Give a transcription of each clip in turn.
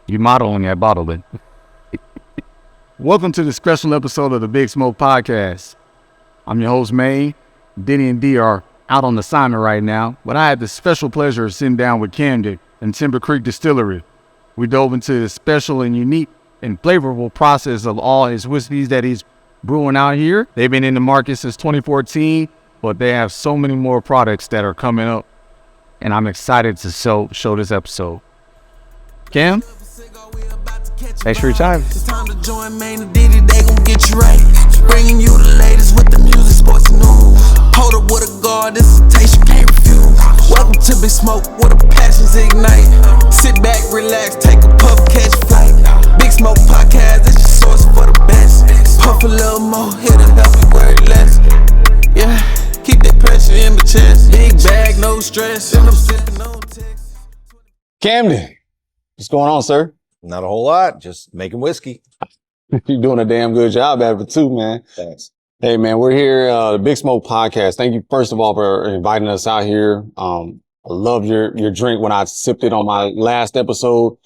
You modeling that bottling. Welcome to the special episode of the Big Smoke Podcast. I'm your host, May. Denny and D are out on assignment right now, but I had the special pleasure of sitting down with Camden and Timber Creek Distillery. We dove into the special and unique and flavorful process of all his whiskeys that he's brewing out here. They've been in the market since 2014, but they have so many more products that are coming up, and I'm excited to show this episode. Cam, thanks for your time. It's time to join Main and Diddy, they gon' get you right. Bringing you the latest with the music, sports, and news. Hold up with a guard, this is a taste you can't refuse. Welcome to Big Smoke, where the passions ignite. Sit back, relax, take a puff, catch a flight. Big Smoke Podcast, it's your source for the best. Puff a little more, here to help you work less. Yeah, keep that pressure in my chest. Big bag, no stress, and I'm sipping on text. Camden, what's going on, sir? Not a whole lot, just making whiskey. You're doing a damn good job at it too, man. Thanks. Hey, man, we're here, the Big Smoke Podcast. Thank you, first of all, for inviting us out here. I loved your drink when I sipped it on my last episode.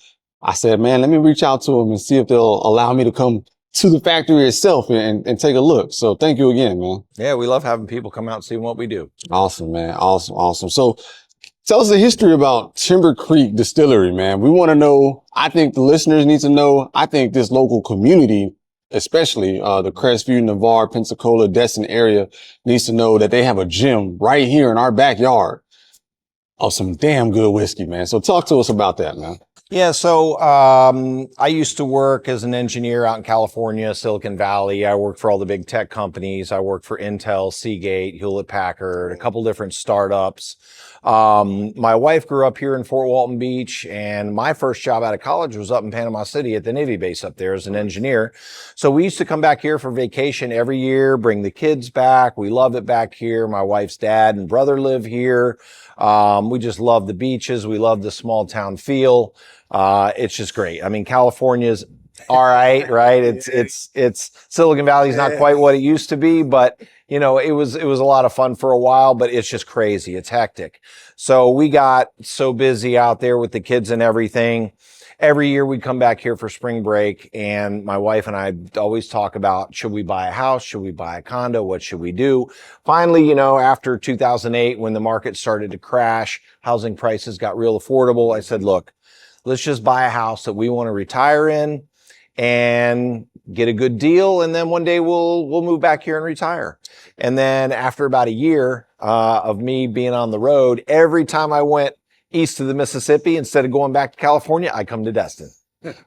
I said, man, let me reach out to them and see if they'll allow me to come to the factory itself and take a look. So thank you again, man. Yeah, we love having people come out and see what we do. Awesome, man. Awesome. So tell us the history about Timber Creek Distillery, man. We want to know, I think the listeners need to know, I think this local community, especially the Crestview, Navarre, Pensacola, Destin area, needs to know that they have a gym right here in our backyard of some damn good whiskey, man. So talk to us about that, man. Yeah, so I used to work as an engineer out in California, Silicon Valley. I worked for all the big tech companies. I worked for Intel, Seagate, Hewlett-Packard, a couple different startups. My wife grew up here in Fort Walton Beach, and my first job out of college was up in Panama City at the Navy base up there as an engineer. So we used to come back here for vacation every year, bring the kids back. We love it back here. My wife's dad and brother live here. We just love the beaches. We love the small town feel. It's just great. I mean, California's all right, right? It's Silicon Valley's not quite what it used to be, but you know, it was a lot of fun for a while, but it's just crazy. It's hectic. So we got so busy out there with the kids and everything. Every year we'd come back here for spring break, and my wife and I always talk about, should we buy a house? Should we buy a condo? What should we do? Finally, you know, after 2008, when the market started to crash, housing prices got real affordable. I said, look, let's just buy a house that we want to retire in and get a good deal. And then one day we'll move back here and retire. And then after about a year of me being on the road, every time I went east of the Mississippi, instead of going back to California, I come to Destin,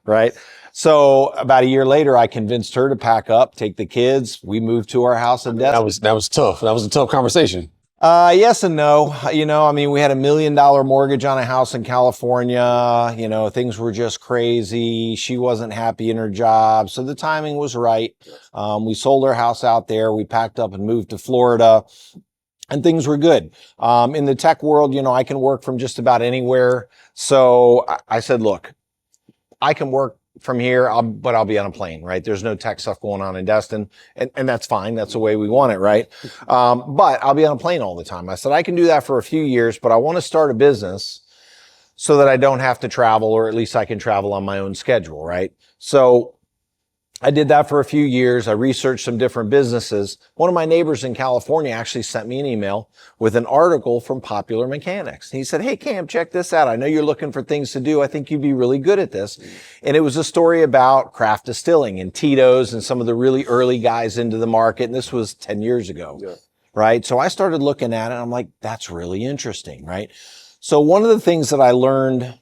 right? So about a year later, I convinced her to pack up, take the kids. We moved to our house in Destin. That was tough. That was a tough conversation. Yes and no. You know, I mean, we had $1 million mortgage on a house in California. You know, things were just crazy. She wasn't happy in her job. So the timing was right. We sold our house out there. We packed up and moved to Florida, and things were good. In the tech world, you know, I can work from just about anywhere. So I said, look, I can work from here, but I'll be on a plane, right? There's no tech stuff going on in Destin, and that's fine. That's the way we want it, right? But I'll be on a plane all the time. I said, I can do that for a few years, but I want to start a business so that I don't have to travel, or at least I can travel on my own schedule, right? So I did that for a few years. I researched some different businesses. One of my neighbors in California actually sent me an email with an article from Popular Mechanics. He said, hey, Cam, check this out. I know you're looking for things to do. I think you'd be really good at this. And it was a story about craft distilling and Tito's and some of the really early guys into the market. And this was 10 years ago, right? So I started looking at it, and I'm like, that's really interesting, right? So one of the things that I learned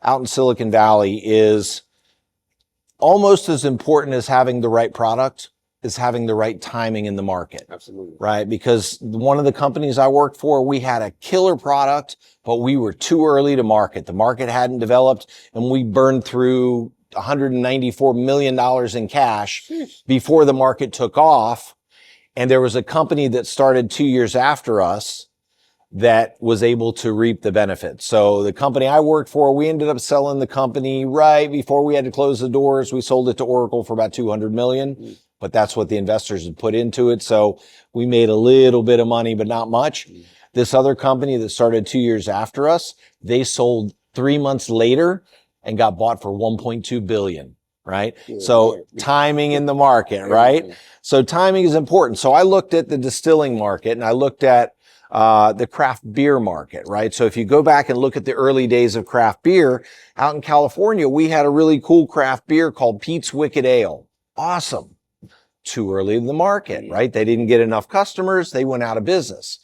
out in Silicon Valley is almost as important as having the right product is having the right timing in the market. Absolutely. Right? Because one of the companies I worked for, we had a killer product, but we were too early to market. The market hadn't developed, and we burned through $194 million in cash before the market took off. And there was a company that started 2 years after us that was able to reap the benefits. So the company I worked for, we ended up selling the company right before we had to close the doors. We sold it to Oracle for about $200 million, but that's what the investors had put into it. So we made a little bit of money, but not much. This other company that started 2 years after us, they sold 3 months later and got bought for 1.2 billion, right? So timing in the market, right? So timing is important. So I looked at the distilling market and I looked at the craft beer market, right? So if you go back and look at the early days of craft beer out in California, we had a really cool craft beer called Pete's Wicked Ale. Awesome. Too early in the market, right? They didn't get enough customers. They went out of business.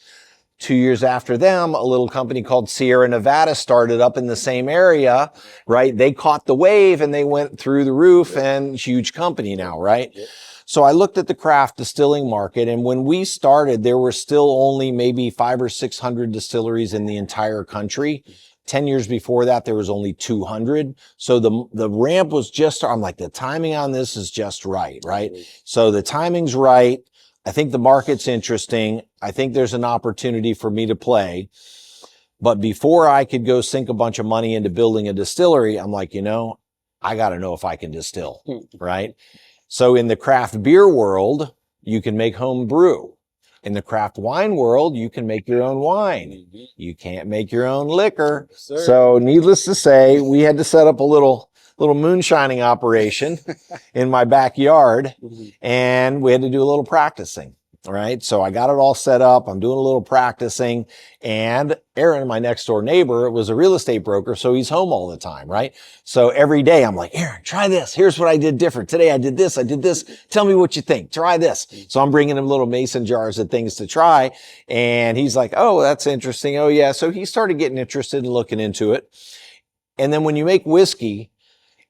2 years after them, a little company called Sierra Nevada started up in the same area, right? They caught the wave and they went through the roof, and huge company now, right? So I looked at the craft distilling market, and when we started, there were still only maybe 500 or 600 distilleries in the entire country. 10 years before that, there was only 200. So the ramp was just, I'm like, the timing on this is just right, right? So the timing's right. I think the market's interesting. I think there's an opportunity for me to play. But before I could go sink a bunch of money into building a distillery, I'm like, I got to know if I can distill, right? So in the craft beer world, you can make home brew. In the craft wine world, you can make your own wine. You can't make your own liquor. So needless to say, we had to set up a little moonshining operation in my backyard, and we had to do a little practicing. All right. So I got it all set up. I'm doing a little practicing, and Aaron, my next door neighbor, was a real estate broker. So he's home all the time. Right. So every day I'm like, Aaron, try this. Here's what I did different. Today I did this. I did this. Tell me what you think. Try this. So I'm bringing him little mason jars of things to try. And he's like, oh, that's interesting. Oh yeah. So he started getting interested and looking into it. And then when you make whiskey,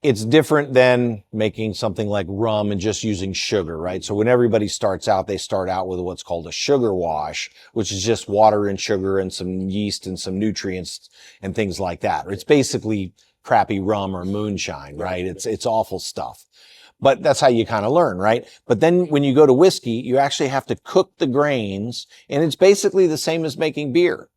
it's different than making something like rum and just using sugar, right? So when everybody starts out, they start out with what's called a sugar wash, which is just water and sugar and some yeast and some nutrients and things like that. It's basically crappy rum or moonshine, right? It's awful stuff. But that's how you kind of learn, right? But then when you go to whiskey, you actually have to cook the grains, and it's basically the same as making beer.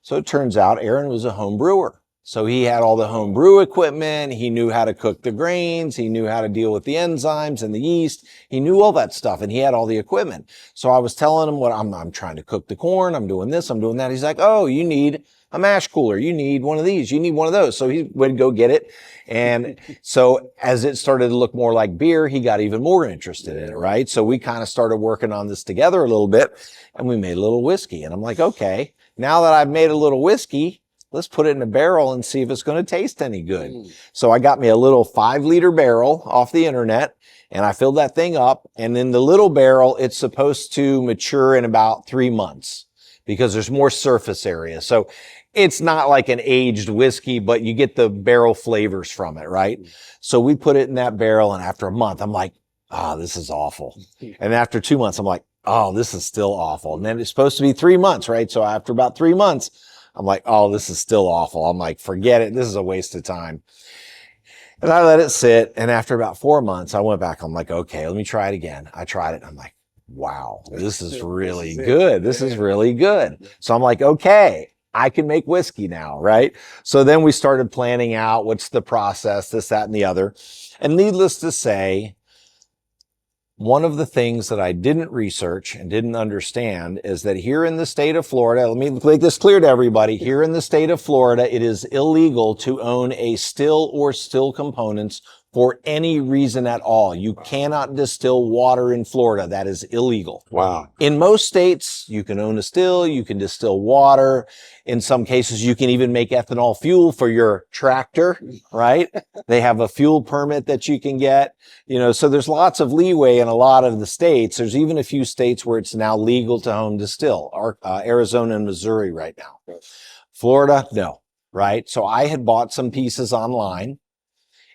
So it turns out Aaron was a home brewer. So he had all the home brew equipment. He knew how to cook the grains. He knew how to deal with the enzymes and the yeast. He knew all that stuff, and he had all the equipment. So I was telling him what I'm trying to cook the corn. I'm doing this. I'm doing that. He's like, oh, you need a mash cooler. You need one of these. You need one of those. So he would go get it. And so as it started to look more like beer, he got even more interested in it, right? So we kind of started working on this together a little bit, and we made a little whiskey. And I'm like, okay, now that I've made a little whiskey, let's put it in a barrel and see if it's going to taste any good. So I got me a little 5-liter barrel off the internet, and I filled that thing up. And in the little barrel, it's supposed to mature in about 3 months because there's more surface area. So it's not like an aged whiskey, but you get the barrel flavors from it, right? So we put it in that barrel, and after a month, I'm like, this is awful. And after 2 months, I'm like, this is still awful. And then it's supposed to be 3 months, right? So after about 3 months, I'm like, this is still awful. I'm like, forget it. This is a waste of time. And I let it sit. And after about 4 months, I went back. I'm like, okay, let me try it again. I tried it. I'm like, wow, this is really good. This is really good. So I'm like, okay, I can make whiskey now, right? So then we started planning out what's the process, this, that, and the other. And needless to say, one of the things that I didn't research and didn't understand is that here in the state of Florida, let me make this clear to everybody, here in the state of Florida, it is illegal to own a still or still components for any reason at all. You cannot distill water in Florida. That is illegal. Wow. In most states, you can own a still, you can distill water. In some cases, you can even make ethanol fuel for your tractor, right? They have a fuel permit that you can get, so there's lots of leeway in a lot of the states. There's even a few states where it's now legal to home distill, Arizona and Missouri right now. Florida, no, right? So I had bought some pieces online.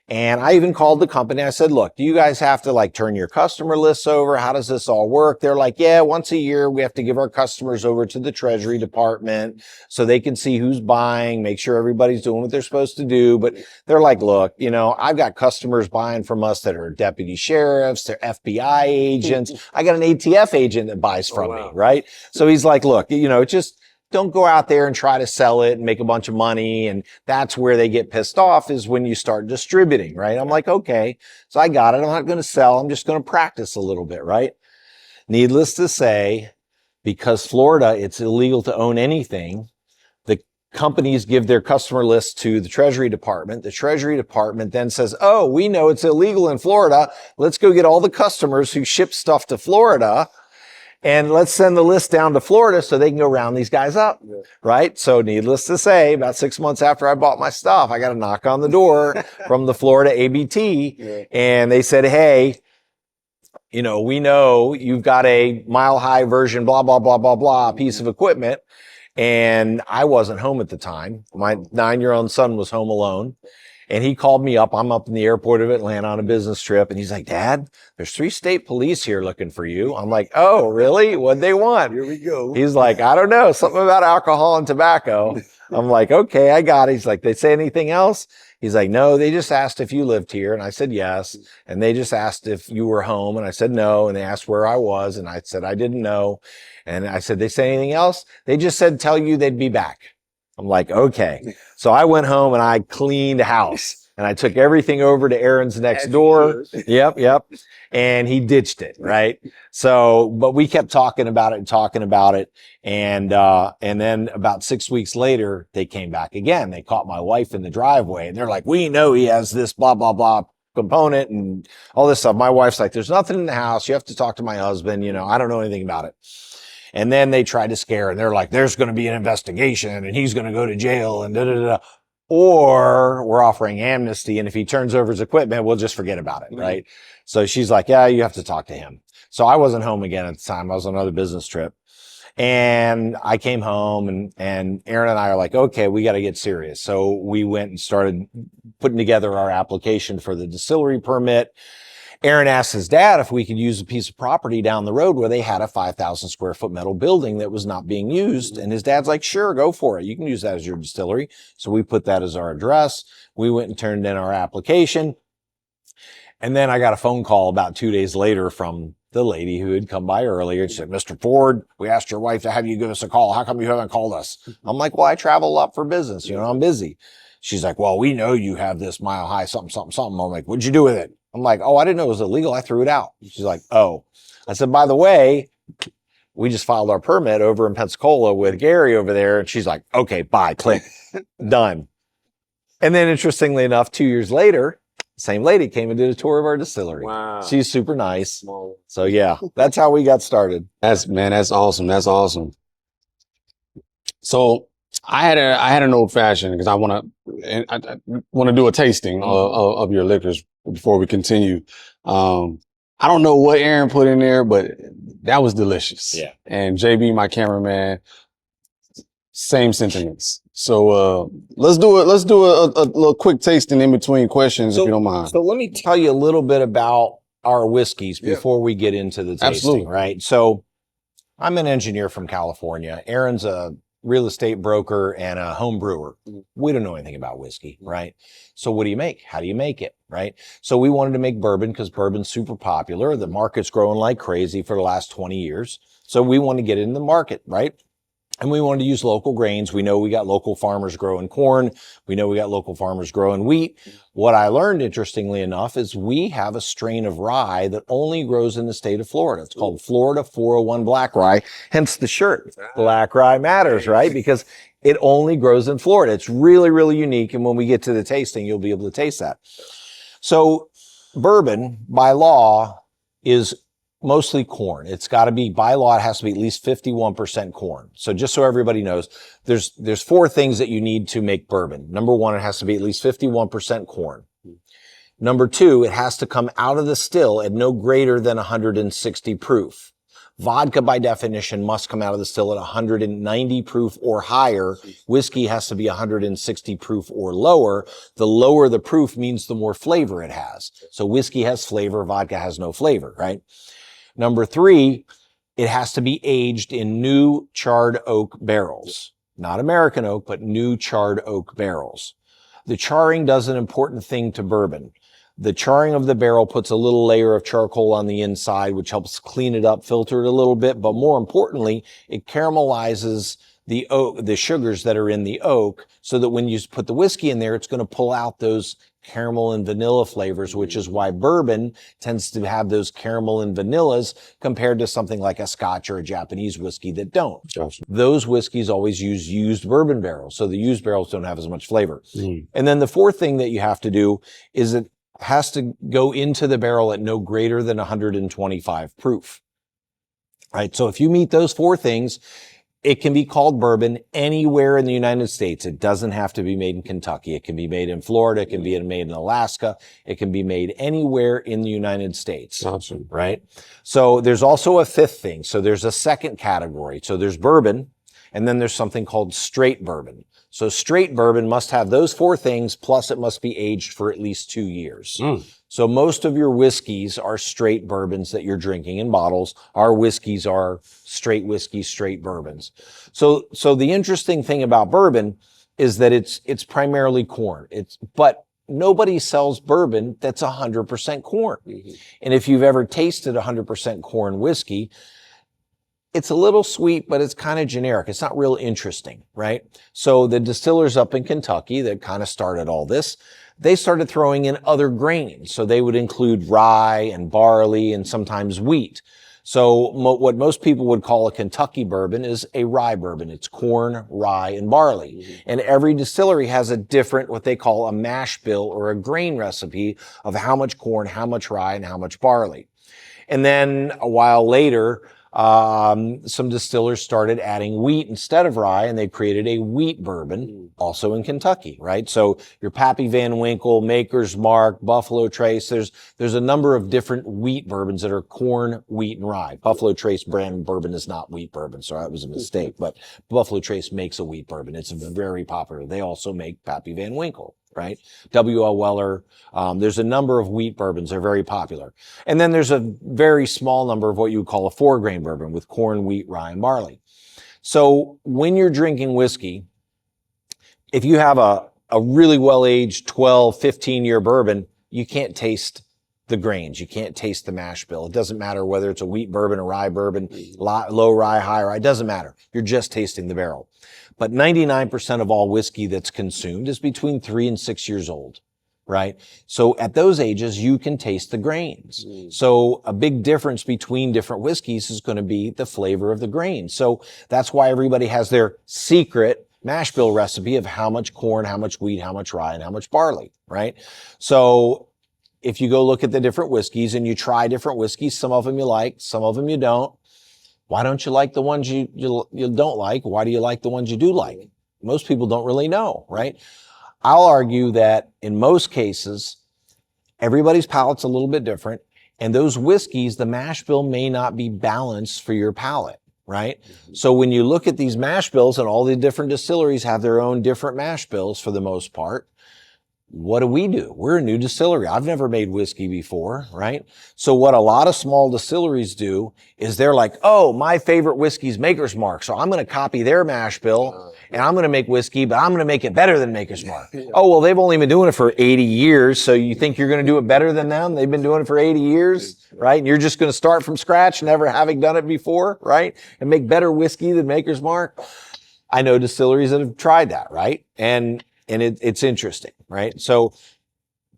And I even called the company. I said, look, do you guys have to turn your customer lists over? How does this all work? They're like, yeah, once a year, we have to give our customers over to the Treasury Department so they can see who's buying, make sure everybody's doing what they're supposed to do. But they're like, look, I've got customers buying from us that are deputy sheriffs, they're FBI agents. I got an ATF agent that buys from me, right? So he's like, look, just don't go out there and try to sell it and make a bunch of money. And that's where they get pissed off, is when you start distributing, right? I'm like, okay, so I got it. I'm not going to sell. I'm just going to practice a little bit, right? Needless to say, because Florida, it's illegal to own anything, the companies give their customer list to the Treasury Department. The Treasury Department then says, oh, we know it's illegal in Florida. Let's go get all the customers who ship stuff to Florida and let's send the list down to Florida so they can go round these guys up, right? So needless to say, about 6 months after I bought my stuff, I got a knock on the door from the Florida ABT, and they said, hey, you know, we know you've got a mile high version, blah, blah, blah, blah, blah, piece of equipment. And I wasn't home at the time. My 9-year-old son was home alone. And he called me up. I'm up in the airport of Atlanta on a business trip. And he's like, Dad, there's 3 state police here looking for you. I'm like, oh, really? What'd they want? Here we go. He's like, I don't know. Something about alcohol and tobacco. I'm like, okay, I got it. He's like, they say anything else? He's like, no, they just asked if you lived here. And I said, yes. And they just asked if you were home. And I said, no. And they asked where I was. And I said, I didn't know. And I said, they say anything else? They just said, tell you they'd be back. I'm like, okay. So I went home and I cleaned house. And I took everything over to Aaron's next door. Yep. And he ditched it, right? So, but we kept talking about it. And then about 6 weeks later, they came back again. They caught my wife in the driveway and they're like, we know he has this blah, blah, blah component and all this stuff. My wife's like, there's nothing in the house. You have to talk to my husband. You know, I don't know anything about it. And then they tried to scare and they're like, there's going to be an investigation and he's going to go to jail and da, da, da. Or we're offering amnesty. And if he turns over his equipment, we'll just forget about it. Right. So she's like, yeah, you have to talk to him. So I wasn't home again at the time. I was on another business trip and I came home and Aaron and I are like, okay, we got to get serious. So we went and started putting together our application for the distillery permit. Aaron asked his dad if we could use a piece of property down the road where they had a 5,000 square foot metal building that was not being used. And his dad's like, sure, go for it. You can use that as your distillery. So we put that as our address. We went and turned in our application. And then I got a phone call about 2 days later from the lady who had come by earlier. She said, Mr. Ford, we asked your wife to have you give us a call. How come you haven't called us? I'm like, well, I travel a lot for business. You know, I'm busy. She's like, well, we know you have this mile high something, something, something. I'm like, what'd you do with it? I'm like, oh, I didn't know it was illegal. I threw it out. She's like, oh. I said, by the way, we just filed our permit over in Pensacola with Gary over there. And she's like, okay, bye, click, done. And then interestingly enough, 2 years later, same lady came and did a tour of our distillery. Wow. She's super nice. So yeah, that's how we got started. That's awesome. That's awesome. So I had an old fashioned because I want to do a tasting of your liquors before we continue. I don't know what Aaron put in there, but that was delicious. Yeah. And JB, my cameraman, same sentiments. So let's do a little quick tasting in between questions, if you don't mind. So let me tell you a little bit about our whiskeys before we get into the tasting, Absolutely. right? So I'm an engineer from California. Aaron's a real estate broker and a home brewer. We don't know anything about whiskey, right? So what do you make? How do you make it, right? So we wanted to make bourbon because bourbon's super popular. The market's growing like crazy for the last 20 years. So we want to get it in the market, right? And we wanted to use local grains. We know we got local farmers growing corn. We know we got local farmers growing wheat. What I learned, interestingly enough, is we have a strain of rye that only grows in the state of Florida. It's called Florida 401 Black Rye, hence the shirt. Black Rye matters, right? Because it only grows in Florida. It's really, really unique. And when we get to the tasting, you'll be able to taste that. So bourbon, by law, is mostly corn. It's got to be, by law, it has to be at least 51% corn. So just so everybody knows, there's 4 things that you need to make bourbon. Number 1, it has to be at least 51% corn. Number 2, it has to come out of the still at no greater than 160 proof. Vodka, by definition, must come out of the still at 190 proof or higher. Whiskey has to be 160 proof or lower. The lower the proof means the more flavor it has. So whiskey has flavor, vodka has no flavor, right? Number 3, it has to be aged in new charred oak barrels. Not American oak, but new charred oak barrels. The charring does an important thing to bourbon. The charring of the barrel puts a little layer of charcoal on the inside, which helps clean it up, filter it a little bit. But more importantly, it caramelizes the oak, the sugars that are in the oak, so that when you put the whiskey in there, it's going to pull out those caramel and vanilla flavors, which is why bourbon tends to have those caramel and vanillas compared to something like a Scotch or a Japanese whiskey that don't. Gotcha. Those whiskeys always use used bourbon barrels, so the used barrels don't have as much flavor. And then the fourth thing that you have to do is it has to go into the barrel at no greater than 125 proof. Right? So if you meet those four things, it can be called bourbon anywhere in the United States. It doesn't have to be made in Kentucky. It can be made in Florida. It can be made in Alaska. It can be made anywhere in the United States. Awesome. Right? So there's also a fifth thing. So there's a second category. So there's bourbon, and then there's something called straight bourbon. So straight bourbon must have those four things, plus it must be aged for at least 2 years. So most of your whiskeys are straight bourbons that you're drinking in bottles. Our whiskeys are straight whiskeys, straight bourbons. So the interesting thing about bourbon is that it's primarily corn. But nobody sells bourbon that's 100% corn. And if you've ever tasted 100% corn whiskey, it's a little sweet, but it's kind of generic. It's not real interesting, right? So the distillers up in Kentucky that kind of started all this, they started throwing in other grains. So they would include rye and barley and sometimes wheat. So what most people would call a Kentucky bourbon is a rye bourbon. It's corn, rye, and barley. And every distillery has a different, what they call a mash bill or a grain recipe of how much corn, how much rye, and how much barley. And then a while later, some distillers started adding wheat instead of rye, and they created a wheat bourbon, also in Kentucky, right? So your Pappy Van Winkle, Maker's Mark, Buffalo Trace, there's a number of different wheat bourbons that are corn, wheat, and rye. Buffalo Trace brand bourbon is not wheat bourbon, so that was a mistake, but Buffalo Trace makes a wheat bourbon. It's very popular. They also make Pappy Van Winkle, right? W.L. Weller. There's a number of wheat bourbons. They're very popular. And then there's a very small number of what you would call a 4-grain bourbon with corn, wheat, rye, and barley. So when you're drinking whiskey, if you have a really well-aged 12, 15-year bourbon, you can't taste the grains. You can't taste the mash bill. It doesn't matter whether it's a wheat bourbon, a rye bourbon, low rye, high rye. It doesn't matter. You're just tasting the barrel. But 99% of all whiskey that's consumed is between 3 and 6 years old, right? So at those ages, you can taste the grains. So a big difference between different whiskeys is going to be the flavor of the grains. So that's why everybody has their secret mash bill recipe of how much corn, how much wheat, how much rye, and how much barley, right? So if you go look at the different whiskeys and you try different whiskeys, some of them you like, some of them you don't. Why don't you like the ones you don't like? Why do you like the ones you do like? Most people don't really know, right? I'll argue that in most cases, everybody's palate's a little bit different. And those whiskeys, the mash bill may not be balanced for your palate, right? So when you look at these mash bills, and all the different distilleries have their own different mash bills for the most part, what do? We're a new distillery. I've never made whiskey before, right? So what a lot of small distilleries do is they're like, oh, my favorite whiskey's Maker's Mark, so I'm going to copy their mash bill and I'm going to make whiskey, but I'm going to make it better than Maker's Mark. Oh, well, they've only been doing it for 80 years, so you think you're going to do it better than them? They've been doing it for 80 years, right? And you're just going to start from scratch, never having done it before, right? And make better whiskey than Maker's Mark? I know distilleries that have tried that, right? And it's interesting, right? So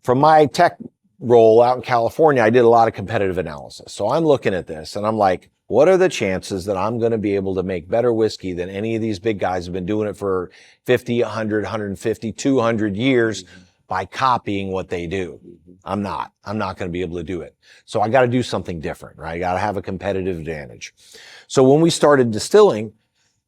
from my tech role out in California, I did a lot of competitive analysis. So I'm looking at this and I'm like, what are the chances that I'm going to be able to make better whiskey than any of these big guys who have been doing it for 50, 100, 150, 200 years by copying what they do? I'm not going to be able to do it. So I got to do something different, right? I got to have a competitive advantage. So when we started distilling,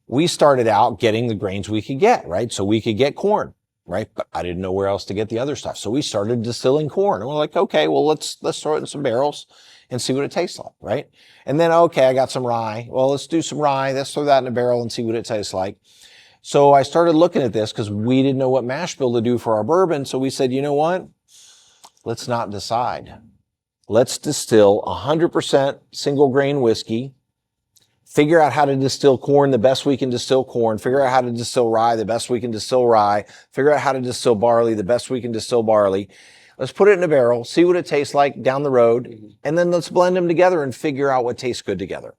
we started out getting the grains we could get, right? So we could get corn, right? But I didn't know where else to get the other stuff. So we started distilling corn. And we're like, okay, well, let's throw it in some barrels and see what it tastes like, right? And then, okay, I got some rye. Well, let's do some rye. Let's throw that in a barrel and see what it tastes like. So I started looking at this because we didn't know what mash bill to do for our bourbon. So we said, you know what? Let's not decide. Let's distill 100% single grain whiskey, figure out how to distill corn the best we can distill corn, figure out how to distill rye the best we can distill rye, figure out how to distill barley the best we can distill barley. Let's put it in a barrel, see what it tastes like down the road, and then let's blend them together and figure out what tastes good together.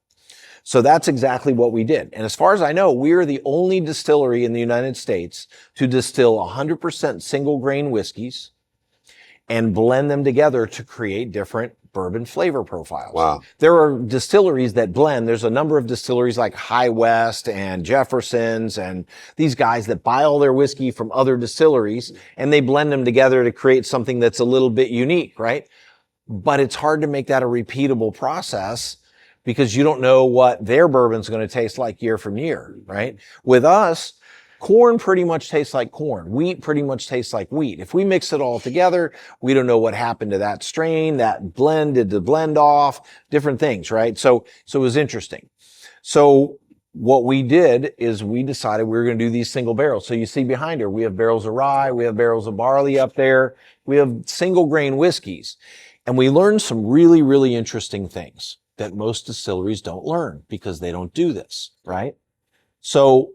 So that's exactly what we did. And as far as I know, we're the only distillery in the United States to distill 100% single grain whiskeys and blend them together to create different bourbon flavor profiles. Wow. There are distilleries that blend. There's a number of distilleries like High West and Jefferson's and these guys that buy all their whiskey from other distilleries and they blend them together to create something that's a little bit unique, right? But it's hard to make that a repeatable process because you don't know what their bourbon's going to taste like year from year, right? With us, corn pretty much tastes like corn. Wheat pretty much tastes like wheat. If we mix it all together, we don't know what happened to that strain, that blend, did the blend off, different things, right? So it was interesting. So what we did is we decided we were going to do these single barrels. So you see behind her, we have barrels of rye, we have barrels of barley up there, we have single grain whiskeys. And we learned some really, really interesting things that most distilleries don't learn because they don't do this, right? So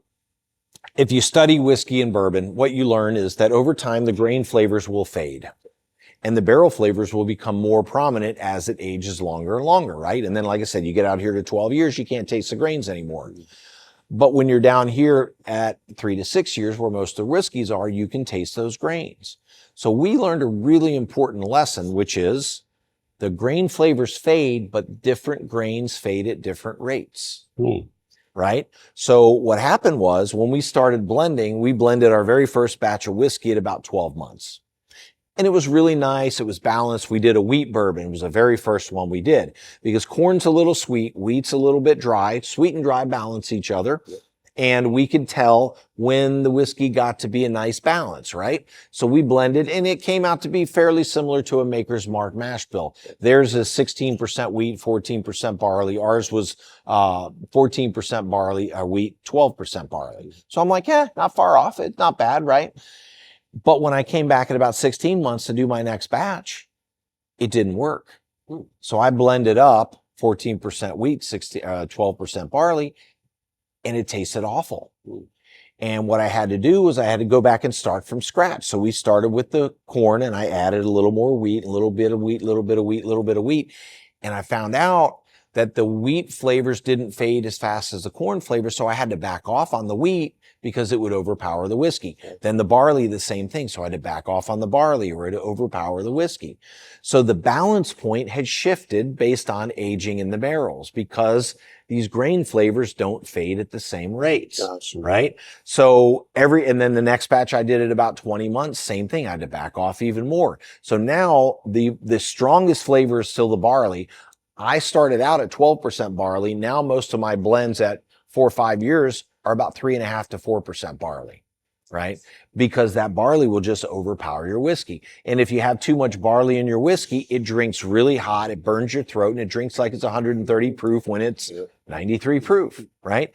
if you study whiskey and bourbon, what you learn is that over time, the grain flavors will fade and the barrel flavors will become more prominent as it ages longer and longer, right? And then, like I said, you get out here to 12 years, you can't taste the grains anymore. But when you're down here at 3 to 6 years, where most of the whiskeys are, you can taste those grains. So we learned a really important lesson, which is the grain flavors fade, but different grains fade at different rates. Right? So what happened was when we started blending, we blended our very first batch of whiskey at about 12 months. And it was really nice. It was balanced. We did a wheat bourbon. It was the very first one we did because corn's a little sweet, wheat's a little bit dry. Sweet and dry balance each other. And we could tell when the whiskey got to be a nice balance, right? So we blended and it came out to be fairly similar to a Maker's Mark mash bill. Theirs is 16% wheat, 14% barley. Ours was 14% barley, wheat, 12% barley. So I'm like, yeah, not far off. It's not bad, right? But when I came back at about 16 months to do my next batch, it didn't work. So I blended up 14% wheat, 12% barley, and it tasted awful. And what I had to do was I had to go back and start from scratch. So we started with the corn and I added a little more wheat, a little bit of wheat, a little bit of wheat, a little bit of wheat. And I found out that the wheat flavors didn't fade as fast as the corn flavors. So I had to back off on the wheat because it would overpower the whiskey. Then the barley, the same thing. So I had to back off on the barley or it would overpower the whiskey. So the balance point had shifted based on aging in the barrels because these grain flavors don't fade at the same rates, right? So and then the next batch I did at about 20 months, same thing. I had to back off even more. So now the strongest flavor is still the barley. I started out at 12% barley. Now most of my blends at 4 or 5 years are about 3.5 to 4% barley, right? Because that barley will just overpower your whiskey. And if you have too much barley in your whiskey, it drinks really hot, it burns your throat, and it drinks like it's 130 proof when it's 93 proof, right?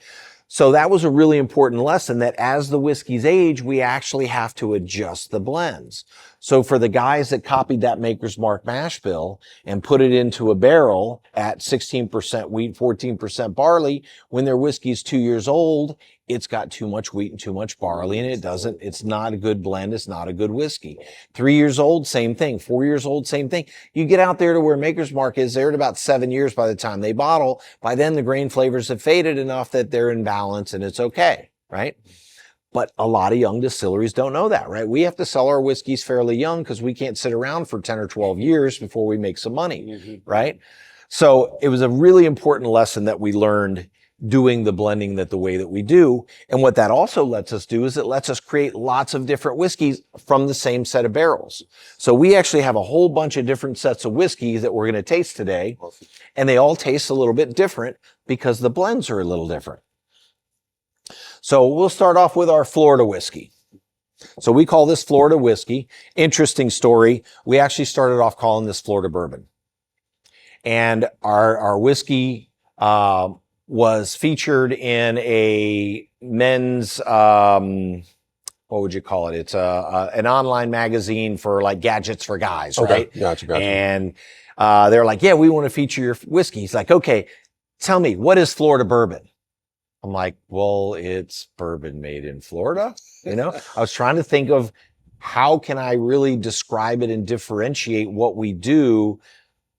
So that was a really important lesson that as the whiskeys age, we actually have to adjust the blends. So for the guys that copied that Maker's Mark mash bill and put it into a barrel at 16% wheat, 14% barley, when their whiskey is 2 years old, it's got too much wheat and too much barley and it's not a good blend. It's not a good whiskey. 3 years old, same thing. 4 years old, same thing. You get out there to where Maker's Mark is, they're at about 7 years by the time they bottle. By then the grain flavors have faded enough that they're in balance and it's okay, right? But a lot of young distilleries don't know that, right? We have to sell our whiskeys fairly young because we can't sit around for 10 or 12 years before we make some money, right? So it was a really important lesson that we learned doing the blending the way that we do. And what that also lets us do is it lets us create lots of different whiskeys from the same set of barrels. So we actually have a whole bunch of different sets of whiskeys that we're going to taste today. And they all taste a little bit different because the blends are a little different. So we'll start off with our Florida whiskey. So we call this Florida whiskey. Interesting story. We actually started off calling this Florida bourbon. And our whiskey was featured in a men's, what would you call it? It's an online magazine for like gadgets for guys, right? Gotcha. And they're like, yeah, we want to feature your whiskey. He's like, okay, tell me, what is Florida bourbon? I'm like, well, it's bourbon made in Florida. You know, I was trying to think of how can I really describe it and differentiate what we do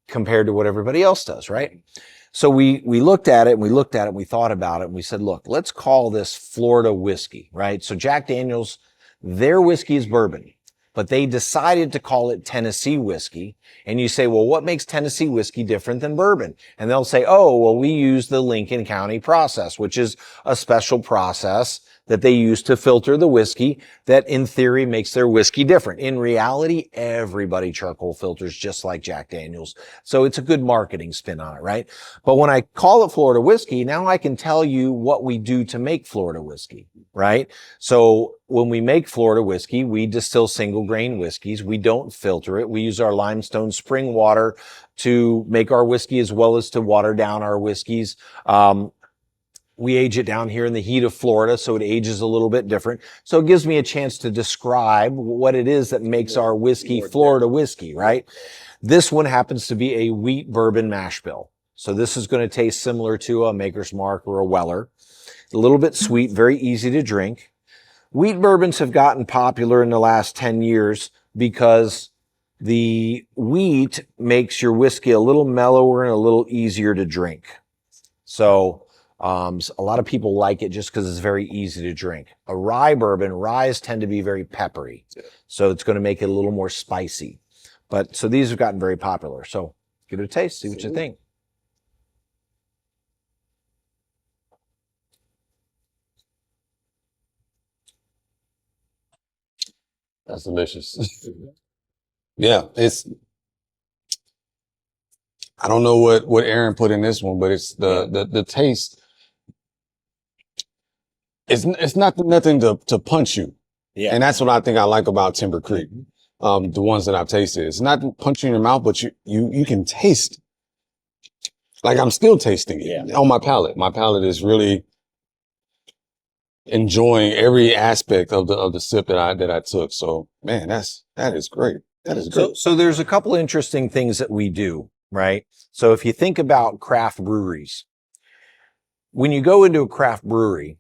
compared to what everybody else does, right? So we looked at it and we looked at it and we thought about it and we said, look, let's call this Florida whiskey, right? So Jack Daniel's, their whiskey is bourbon, but they decided to call it Tennessee whiskey. And you say, well, what makes Tennessee whiskey different than bourbon? And they'll say, oh, well, we use the Lincoln County process, which is a special process that they use to filter the whiskey that in theory makes their whiskey different. In reality, everybody charcoal filters just like Jack Daniel's. So it's a good marketing spin on it, right? But when I call it Florida whiskey, now I can tell you what we do to make Florida whiskey, right? So when we make Florida whiskey, we distill single grain whiskeys. We don't filter it. We use our limestone spring water to make our whiskey as well as to water down our whiskeys. We age it down here in the heat of Florida, so it ages a little bit different. So it gives me a chance to describe what it is that makes our whiskey Florida whiskey, right? This one happens to be a wheat bourbon mash bill. So this is going to taste similar to a Maker's Mark or a Weller. A little bit sweet, very easy to drink. Wheat bourbons have gotten popular in the last 10 years because the wheat makes your whiskey a little mellower and a little easier to drink. So a lot of people like it just because it's very easy to drink. A rye bourbon, ryes tend to be very peppery. So it's going to make it a little more spicy. But so these have gotten very popular. So give it a taste, see what you think. That's delicious. Yeah, I don't know what Aaron put in this one, but it's the taste. It's not nothing to punch you. Yeah. And that's what I think I like about Timber Creek. The ones that I've tasted. It's not punching in your mouth, but you can taste. Like I'm still tasting it on my palate. My palate is really enjoying every aspect of the sip that I took. So man, that is great. That is great. So there's a couple of interesting things that we do, right? So if you think about craft breweries, when you go into a craft brewery,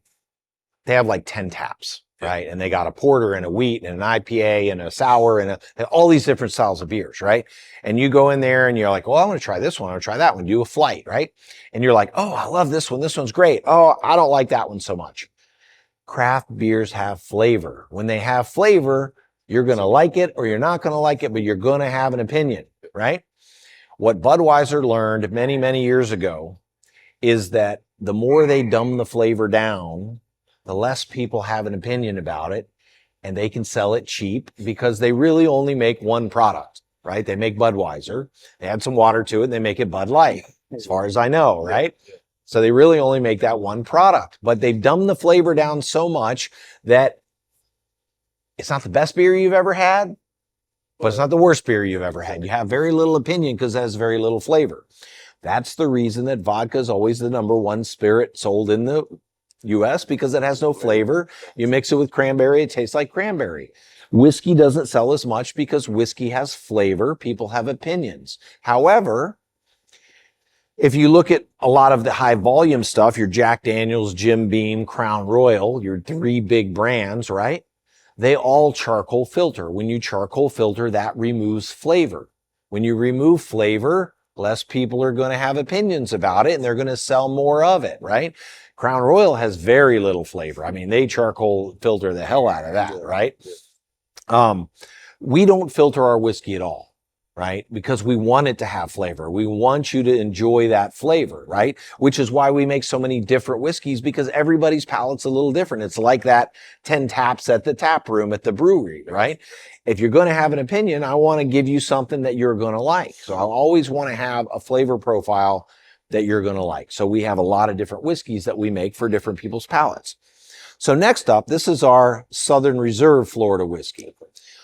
they have like 10 taps, right? And they got a porter and a wheat and an IPA and a sour and all these different styles of beers, right? And you go in there and you're like, well, I want to try this one. I want to try that one. Do a flight, right? And you're like, oh, I love this one. This one's great. Oh, I don't like that one so much. Craft beers have flavor. When they have flavor, you're going to like it or you're not going to like it, but you're going to have an opinion, right? What Budweiser learned many, many years ago is that the more they dumb the flavor down, the less people have an opinion about it, and they can sell it cheap because they really only make one product, right? They make Budweiser, they add some water to it, and they make it Bud Light, as far as I know, right? So they really only make that one product, but they've dumbed the flavor down so much that it's not the best beer you've ever had, but it's not the worst beer you've ever had. You have very little opinion because it has very little flavor. That's the reason that vodka is always the number one spirit sold in the U.S. because it has no flavor. You mix it with cranberry, it tastes like cranberry. Whiskey doesn't sell as much because whiskey has flavor. People have opinions. However, if you look at a lot of the high volume stuff, your Jack Daniel's, Jim Beam, Crown Royal, your three big brands, right? They all charcoal filter. When you charcoal filter, that removes flavor. When you remove flavor, less people are going to have opinions about it and they're going to sell more of it, right? Crown Royal has very little flavor. I mean, they charcoal filter the hell out of that, right? We don't filter our whiskey at all, right? Because we want it to have flavor. We want you to enjoy that flavor, right? Which is why we make so many different whiskeys, because everybody's palate's a little different. It's like that 10 taps at the tap room at the brewery, right? If you're going to have an opinion, I want to give you something that you're going to like. So I'll always want to have a flavor profile that you're going to like. So we have a lot of different whiskeys that we make for different people's palates. So next up, this is our Southern Reserve Florida whiskey.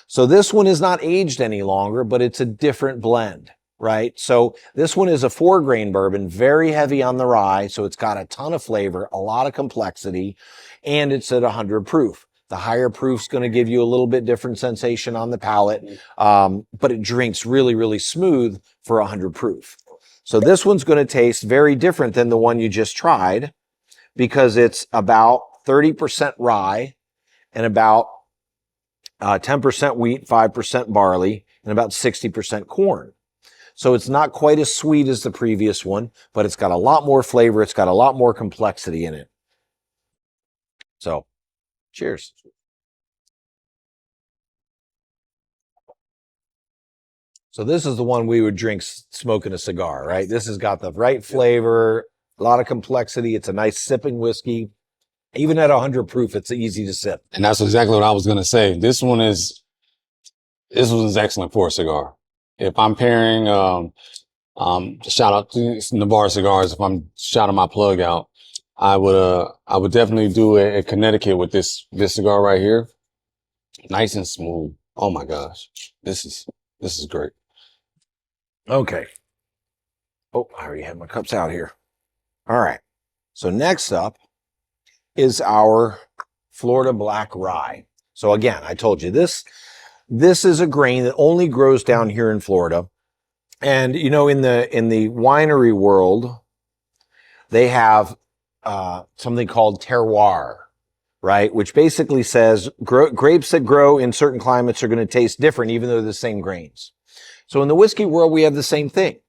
So this one is not aged any longer, but it's a different blend, right? So this one is a 4-grain bourbon, very heavy on the rye. So it's got a ton of flavor, a lot of complexity, and it's at 100 proof. The higher proof's going to give you a little bit different sensation on the palate, but it drinks really, really smooth for 100 proof. So this one's going to taste very different than the one you just tried because it's about 30% rye and about 10% wheat, 5% barley, and about 60% corn. So it's not quite as sweet as the previous one, but it's got a lot more flavor. It's got a lot more complexity in it. So, cheers. So this is the one we would drink smoking a cigar, right? This has got the right flavor, a lot of complexity. It's a nice sipping whiskey. Even at 100 proof, it's easy to sip. And that's exactly what I was going to say. This one is excellent for a cigar. If I'm pairing, shout out to Navarre Cigars. If I'm shouting my plug out, I would definitely do a Connecticut with this cigar right here. Nice and smooth. Oh my gosh. This is great. Okay. Oh, I already have my cups out here. All right. So next up is our Florida Black Rye. So again, I told you this is a grain that only grows down here in Florida. And you know, in the winery world, they have something called terroir, right? Which basically says grapes that grow in certain climates are going to taste different, even though they're the same grains. So in the whiskey world, we have the same thing.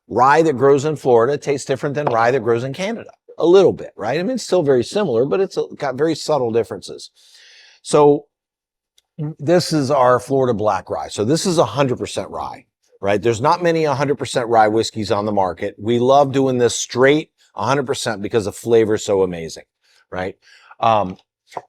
Rye that grows in Florida tastes different than rye that grows in Canada. A little bit, right? I mean, it's still very similar, but it's got very subtle differences. So this is our Florida Black Rye. So this is 100% rye, right? There's not many 100% rye whiskeys on the market. We love doing this straight 100% because the flavor is so amazing, right?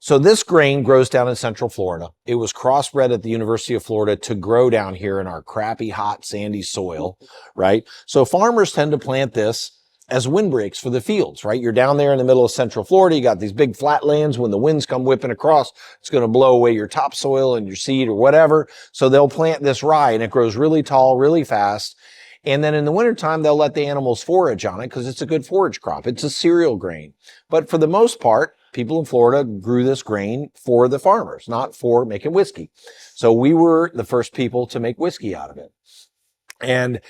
So this grain grows down in Central Florida. It was crossbred at the University of Florida to grow down here in our crappy, hot, sandy soil, right? So farmers tend to plant this as windbreaks for the fields, right? You're down there in the middle of Central Florida. You got these big flat lands. When the winds come whipping across, it's going to blow away your topsoil and your seed or whatever. So they'll plant this rye and it grows really tall, really fast. And then in the wintertime, they'll let the animals forage on it because it's a good forage crop. It's a cereal grain. But for the most part, people in Florida grew this grain for the farmers, not for making whiskey. So we were the first people to make whiskey out of it. And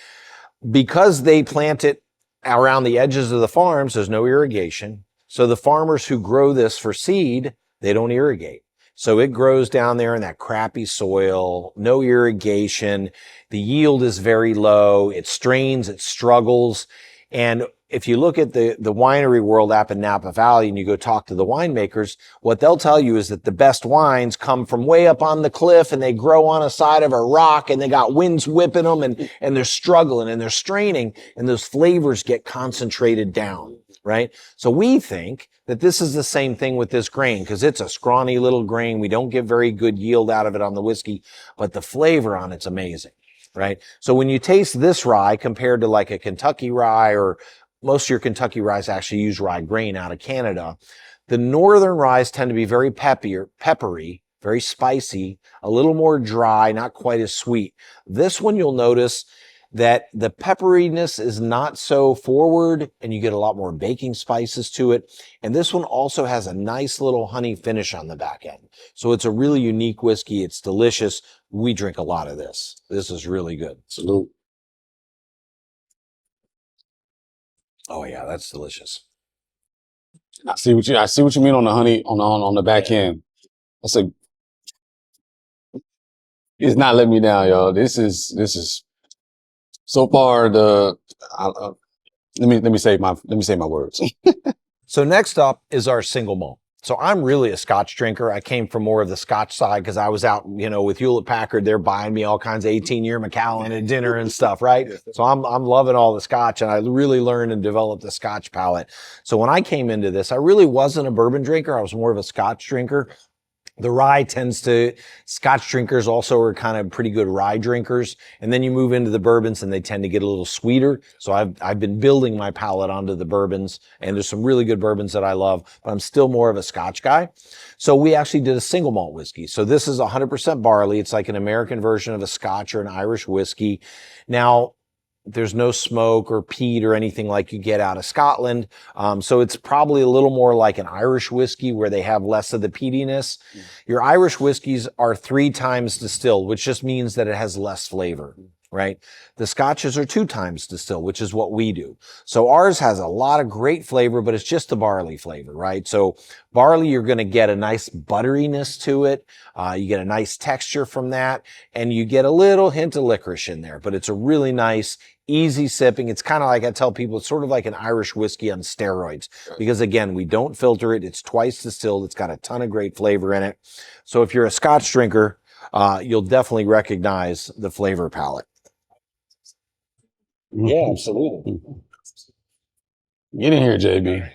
because they plant it around the edges of the farms, there's no irrigation. So the farmers who grow this for seed, they don't irrigate. So it grows down there in that crappy soil, no irrigation. The yield is very low. It strains, it struggles. And if you look at the winery world up in Napa Valley and you go talk to the winemakers, what they'll tell you is that the best wines come from way up on the cliff and they grow on a side of a rock and they got winds whipping them and they're struggling and they're straining and those flavors get concentrated down, right? So we think that this is the same thing with this grain because it's a scrawny little grain. We don't get very good yield out of it on the whiskey, but the flavor on it's amazing, right? So when you taste this rye compared to like a Kentucky rye, or most of your Kentucky ryes actually use rye grain out of Canada, the northern ryes tend to be very peppery, very spicy, a little more dry, not quite as sweet. This one you'll notice that the pepperiness is not so forward and you get a lot more baking spices to it. And this one also has a nice little honey finish on the back end. So it's a really unique whiskey. It's delicious. We drink a lot of this. This is really good. Salute. Oh yeah, that's delicious. I see what you mean on the honey on the back end. It's not letting me down, y'all. This is so far let me say my words. So next up is our single malt. So I'm really a Scotch drinker. I came from more of the Scotch side because I was out, with Hewlett Packard. They're buying me all kinds of 18-year Macallan at dinner and stuff, right? So I'm loving all the Scotch, and I really learned and developed the Scotch palate. So when I came into this, I really wasn't a bourbon drinker. I was more of a Scotch drinker. The rye Scotch drinkers also are kind of pretty good rye drinkers. And then you move into the bourbons and they tend to get a little sweeter. So I've been building my palate onto the bourbons, and there's some really good bourbons that I love, but I'm still more of a Scotch guy. So we actually did a single malt whiskey. So this is 100% barley. It's like an American version of a Scotch or an Irish whiskey. Now, there's no smoke or peat or anything like you get out of Scotland. So it's probably a little more like an Irish whiskey where they have less of the peatiness. Your Irish whiskeys are 3 times distilled, which just means that it has less flavor, right? The scotches are 2 times distilled, which is what we do. So ours has a lot of great flavor, but it's just the barley flavor, right? So barley, you're going to get a nice butteriness to it. You get a nice texture from that, and you get a little hint of licorice in there, but it's a really nice, easy sipping. It's kind of like I tell people, it's sort of like an Irish whiskey on steroids, because again, we don't filter it. It's twice distilled. It's got a ton of great flavor in it. So if you're a Scotch drinker, you'll definitely recognize the flavor palette. Yeah, absolutely. Get in here, JB.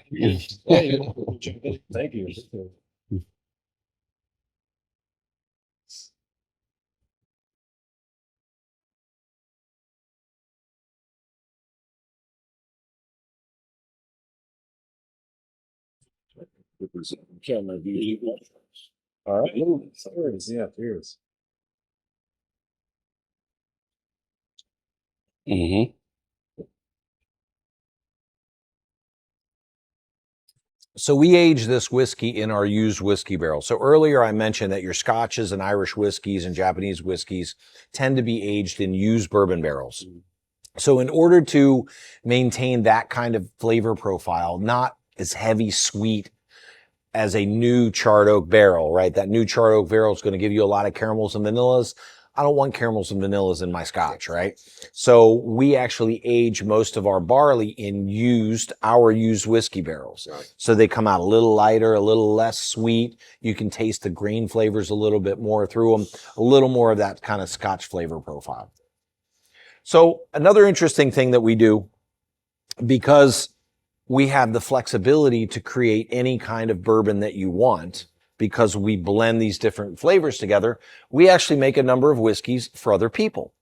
Thank you. All right. Yeah, cheers. Mm-hmm. So we age this whiskey in our used whiskey barrel. So earlier I mentioned that your Scotches and Irish whiskeys and Japanese whiskeys tend to be aged in used bourbon barrels. So in order to maintain that kind of flavor profile, not as heavy sweet as a new charred oak barrel, right? That new charred oak barrel is going to give you a lot of caramels and vanillas. I don't want caramels and vanillas in my Scotch, right? So we actually age most of our barley in our used whiskey barrels. Right. So they come out a little lighter, a little less sweet. You can taste the grain flavors a little bit more through them, a little more of that kind of Scotch flavor profile. So another interesting thing that we do, because we have the flexibility to create any kind of bourbon that you want, because we blend these different flavors together, we actually make a number of whiskeys for other people.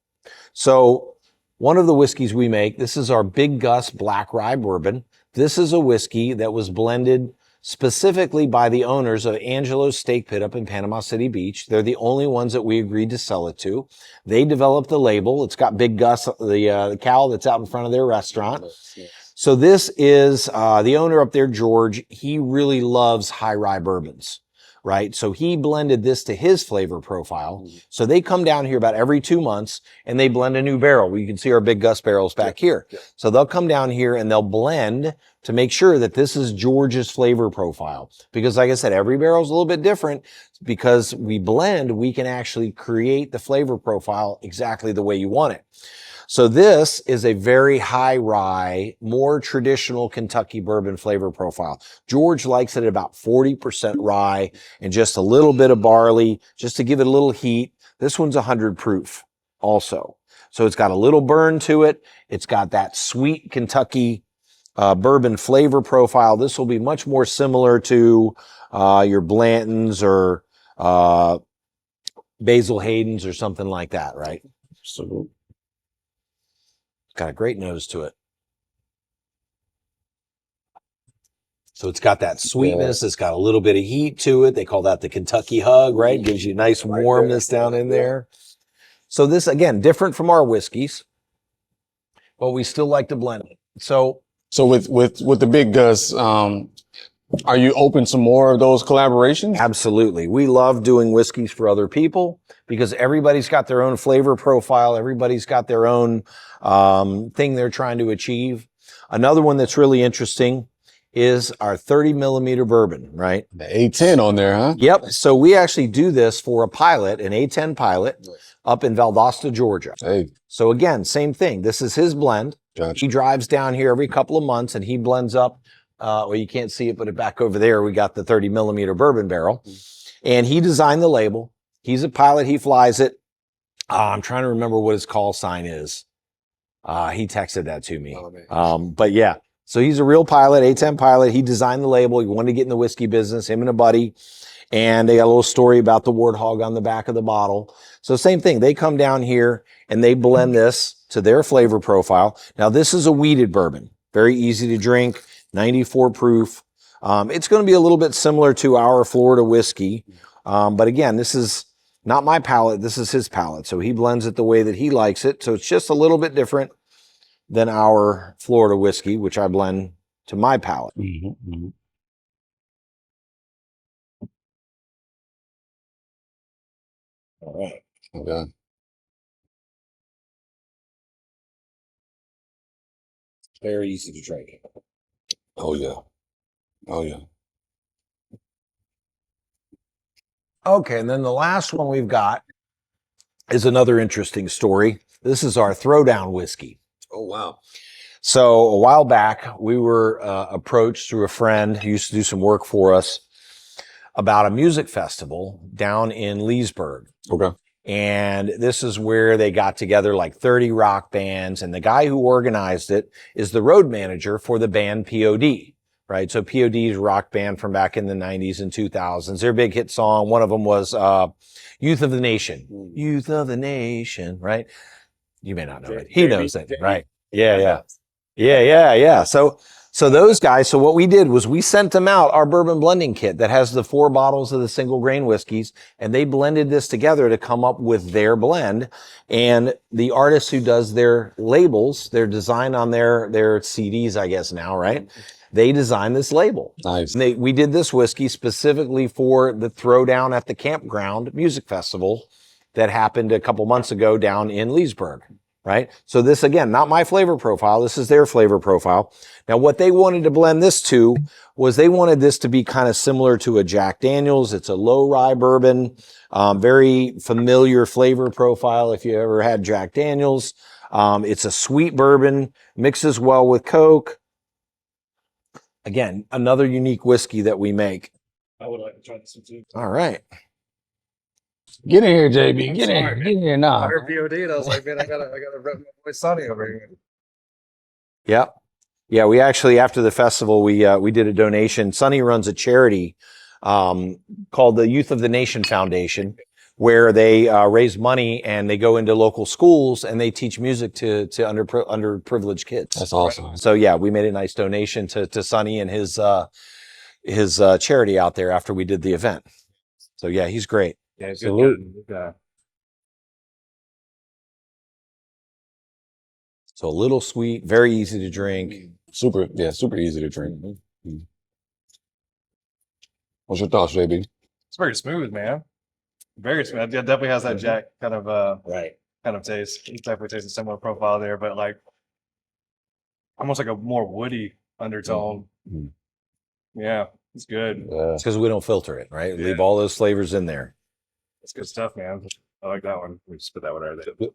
So one of the whiskeys we make, this is our Big Gus Black Rye Bourbon. This is a whiskey that was blended specifically by the owners of Angelo's Steak Pit up in Panama City Beach. They're the only ones that we agreed to sell it to. They developed the label. It's got Big Gus, the cow that's out in front of their restaurant. So this is the owner up there, George. He really loves high rye bourbons, right? So he blended this to his flavor profile. So they come down here about every 2 months and they blend a new barrel. You can see our Big Gus barrels back here. So they'll come down here and they'll blend to make sure that this is George's flavor profile. Because like I said, every barrel is a little bit different. Because we blend, we can actually create the flavor profile exactly the way you want it. So this is a very high rye, more traditional Kentucky bourbon flavor profile. George likes it at about 40% rye and just a little bit of barley, just to give it a little heat. This one's 100 proof also. So it's got a little burn to it. It's got that sweet Kentucky bourbon flavor profile. This will be much more similar to your Blantons or Basil Hayden's or something like that, right? So It's got a great nose to it. So it's got that sweetness. It's got a little bit of heat to it. They call that the Kentucky hug, right? Gives you nice warmness down in there. So this, again, different from our whiskeys, but we still like to blend it. So with the Big Gus, are you open to more of those collaborations? absolutely. We love doing whiskeys for other people because everybody's got their own flavor profile. Everybody's got their own thing they're trying to achieve. Another one that's really interesting is our 30 millimeter bourbon, right? The A10 on there, huh? Yep. So we actually do this for a pilot, an A10 pilot up in Valdosta, Georgia. Hey, So again, same thing. This is his blend. gotcha. He drives down here every couple of months and he blends up. Well, you can't see it, but back over there, we got the 30 millimeter bourbon barrel. And he designed the label. He's a pilot. He flies it. I'm trying to remember what his call sign is. He texted that to me. Oh, man. But yeah, so he's a real pilot, A10 pilot. He designed the label. He wanted to get in the whiskey business, him and a buddy. And they got a little story about the warthog on the back of the bottle. So same thing. They come down here and they blend this to their flavor profile. Now, this is a wheated bourbon. Very easy to drink, 94 proof. It's going to be a little bit similar to our Florida whiskey. But again, this is not my palate. This is his palate. So he blends it the way that he likes it. So it's just a little bit different than our Florida whiskey, which I blend to my palate. Mm-hmm, mm-hmm. All right. Okay. Very easy to drink. Oh yeah. Oh yeah. Okay, and then the last one we've got is another interesting story. This is our throwdown whiskey. Oh wow. So a while back, we were approached through a friend who used to do some work for us about a music festival down in Leesburg. Okay. And this is where they got together like 30 rock bands. And the guy who organized it is the road manager for the band POD, right? So POD is a rock band from back in the 90s and 2000s. Their big hit song, one of them was Youth of the Nation. Youth of the Nation, right? You may not know it. He knows it, right? Yeah. So those guys, so what we did was we sent them out our bourbon blending kit that has the 4 bottles of the single grain whiskeys, and they blended this together to come up with their blend. And the artist who does their labels, their design on their CDs, I guess now, right? They designed this label. Nice. And we did this whiskey specifically for the Throwdown at the Campground Music Festival that happened a couple months ago down in Leesburg. Right? So this, again, not my flavor profile. This is their flavor profile. Now, what they wanted to blend this to was they wanted this to be kind of similar to a Jack Daniel's. It's a low rye bourbon, very familiar flavor profile if you ever had Jack Daniel's. It's a sweet bourbon, mixes well with Coke. Again, another unique whiskey that we make. I would like to try this one too. All right. Get in here, JB. Get sorry, in. Get in here now. I heard POD and I was like, man, I gotta rep my boy Sonny over here. Yep. Yeah, we actually, after the festival, we did a donation. Sonny runs a charity called the Youth of the Nation Foundation, where they raise money and they go into local schools and they teach music to underprivileged kids. That's awesome. So yeah, we made a nice donation to Sonny and his charity out there after we did the event. So yeah, he's great. Yeah, Salute. So a little sweet, very easy to drink. Super easy to drink. What's your thoughts, JB? It's very smooth, man. Very smooth. It definitely has that Jack kind of Right. kind of taste. It definitely tastes a similar profile there, but like almost like a more woody undertone. Mm-hmm. Yeah, it's good. It's because we don't filter it, right? Yeah. Leave all those flavors in there. It's good stuff, man. I like that one. We just put that one right there.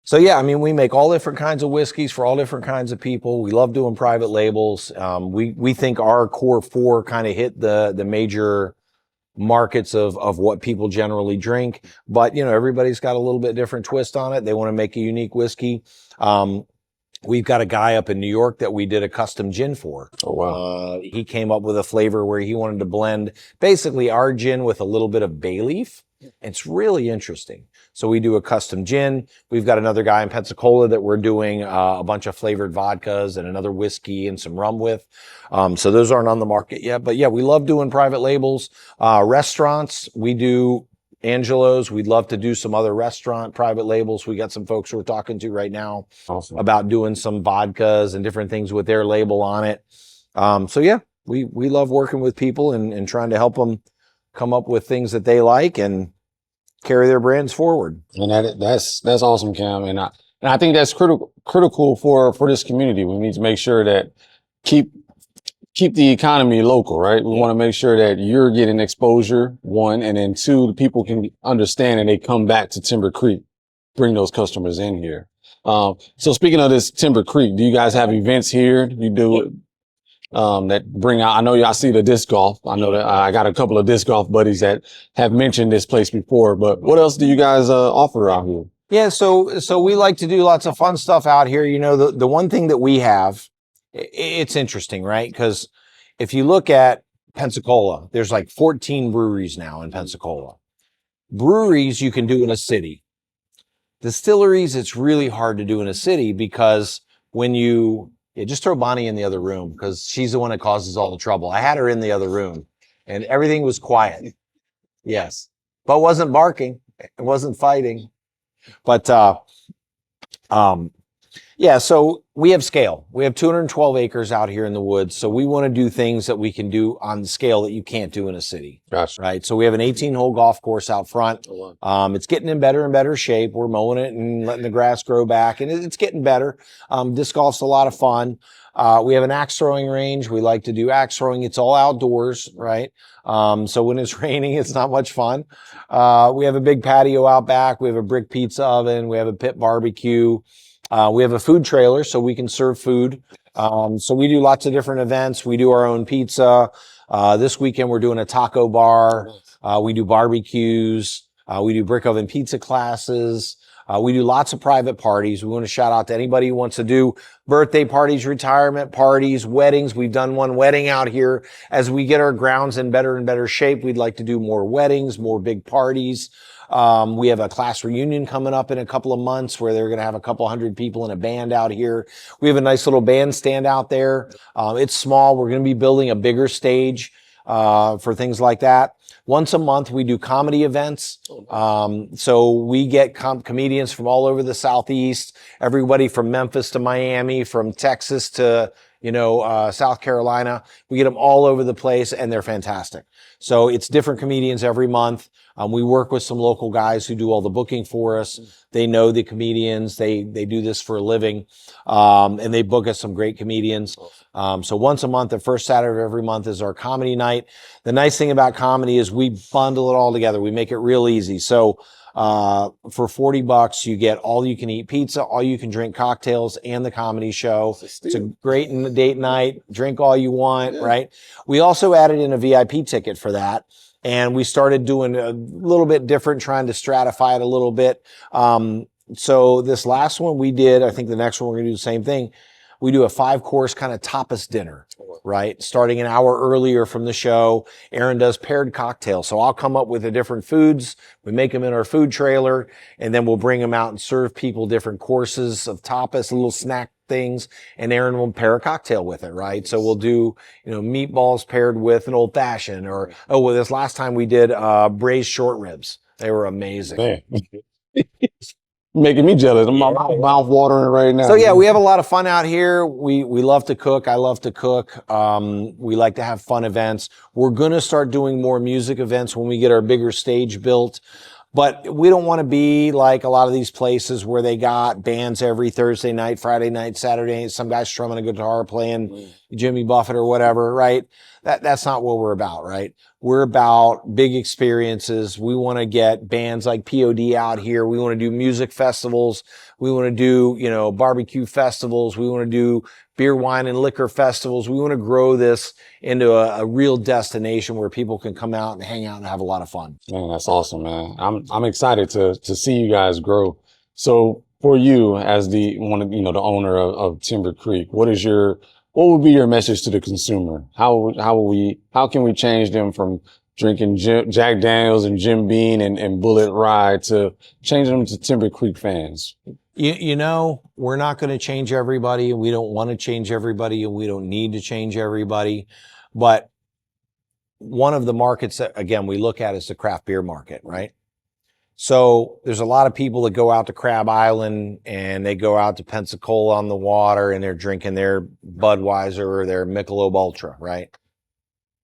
So yeah, I mean, we make all different kinds of whiskeys for all different kinds of people. We love doing private labels. We think our core 4 kind of hit the major markets of what people generally drink, but you know, everybody's got a little bit different twist on it. They want to make a unique whiskey. We've got a guy up in New York that we did a custom gin for. Oh wow. He came up with a flavor where he wanted to blend basically our gin with a little bit of bay leaf. It's really interesting. So we do a custom gin. We've got another guy in Pensacola that we're doing a bunch of flavored vodkas and another whiskey and some rum with. So those aren't on the market yet. But yeah, we love doing private labels. Restaurants, we do Angelo's. We'd love to do some other restaurant private labels. We got some folks we're talking to right now Awesome. about doing some vodkas and different things with their label on it. So yeah, we love working with people and trying to help them come up with things that they like and carry their brands forward. And that's awesome, Cam. And I think that's critical for this community. We need to make sure that keep the economy local, right? We want to make sure that you're getting exposure, 1, and then 2, the people can understand and they come back to Timber Creek, bring those customers in here. So speaking of this Timber Creek, do you guys have events here? You do that bring out, I know y'all see the disc golf. I know that I got a couple of disc golf buddies that have mentioned this place before, but what else do you guys offer out here? Yeah, so we like to do lots of fun stuff out here. You know, the one thing that we have, it's interesting, right? Because if you look at Pensacola, there's like 14 breweries now in Pensacola. Breweries you can do in a city. Distilleries, it's really hard to do in a city because when just throw Bonnie in the other room because she's the one that causes all the trouble. I had her in the other room and everything was quiet. Yes, but wasn't barking. It wasn't fighting. But Yeah, so we have scale. We have 212 acres out here in the woods. So we want to do things that we can do on the scale that you can't do in a city. Gotcha. Right. So we have an 18-hole golf course out front. It's getting in better and better shape. We're mowing it and letting the grass grow back, and it's getting better. Disc golf's a lot of fun. We have an axe throwing range. We like to do axe throwing. It's all outdoors, right? So when it's raining, it's not much fun. We have a big patio out back. We have a brick pizza oven. We have a pit barbecue. We have a food trailer, so we can serve food. So we do lots of different events. We do our own pizza. This weekend, we're doing a taco bar. We do barbecues. We do brick oven pizza classes. We do lots of private parties. We want to shout out to anybody who wants to do birthday parties, retirement parties, weddings. We've done one wedding out here. As we get our grounds in better and better shape, we'd like to do more weddings, more big parties. We have a class reunion coming up in a couple of months where they're going to have a couple hundred people in a band out here. We have a nice little bandstand out there. It's small. We're going to be building a bigger stage for things like that. Once a month, we do comedy events. So we get comedians from all over the Southeast, everybody from Memphis to Miami, from Texas to, South Carolina. We get them all over the place, and they're fantastic. So it's different comedians every month. We work with some local guys who do all the booking for us. They know the comedians. They do this for a living, and they book us some great comedians. So once a month, the first Saturday of every month is our comedy night. The nice thing about comedy is we bundle it all together. We make it real easy. So for $40, you get all you can eat pizza, all you can drink cocktails, and the comedy show. It's a great date night. Drink all you want, right? We also added in a VIP ticket for that. And we started doing a little bit different, trying to stratify it a little bit. So this last one we did, I think the next one we're going to do the same thing. We do a 5-course kind of tapas dinner, right? Starting an hour earlier from the show. Aaron does paired cocktails. So I'll come up with the different foods. We make them in our food trailer, and then we'll bring them out and serve people different courses of tapas, little snack things, and Aaron will pair a cocktail with it, right? So we'll do, meatballs paired with an old fashioned, or, this last time we did braised short ribs. They were amazing. Man. Making me jealous. My mouth watering right now. So yeah, we have a lot of fun out here. We love to cook. I love to cook. We like to have fun events. We're going to start doing more music events when we get our bigger stage built. But we don't want to be like a lot of these places where they got bands every Thursday night, Friday night, Saturday night, some guy strumming a guitar, playing Jimmy Buffett or whatever, right? That's not what we're about, right? We're about big experiences. We want to get bands like POD out here. We want to do music festivals. We want to do, barbecue festivals. We want to do beer, wine, and liquor festivals. We want to grow this into a real destination where people can come out and hang out and have a lot of fun. Man, that's awesome, man. I'm excited to see you guys grow. So for you as the owner of Timber Creek, what would be your message to the consumer? How can we change them from drinking Jack Daniels and Jim Beam and Bullet Rye to changing them to Timber Creek fans? We're not going to change everybody, and we don't want to change everybody, and we don't need to change everybody. But one of the markets that, again, we look at is the craft beer market, right? So there's a lot of people that go out to Crab Island and they go out to Pensacola on the water and they're drinking their Budweiser or their Michelob Ultra, right?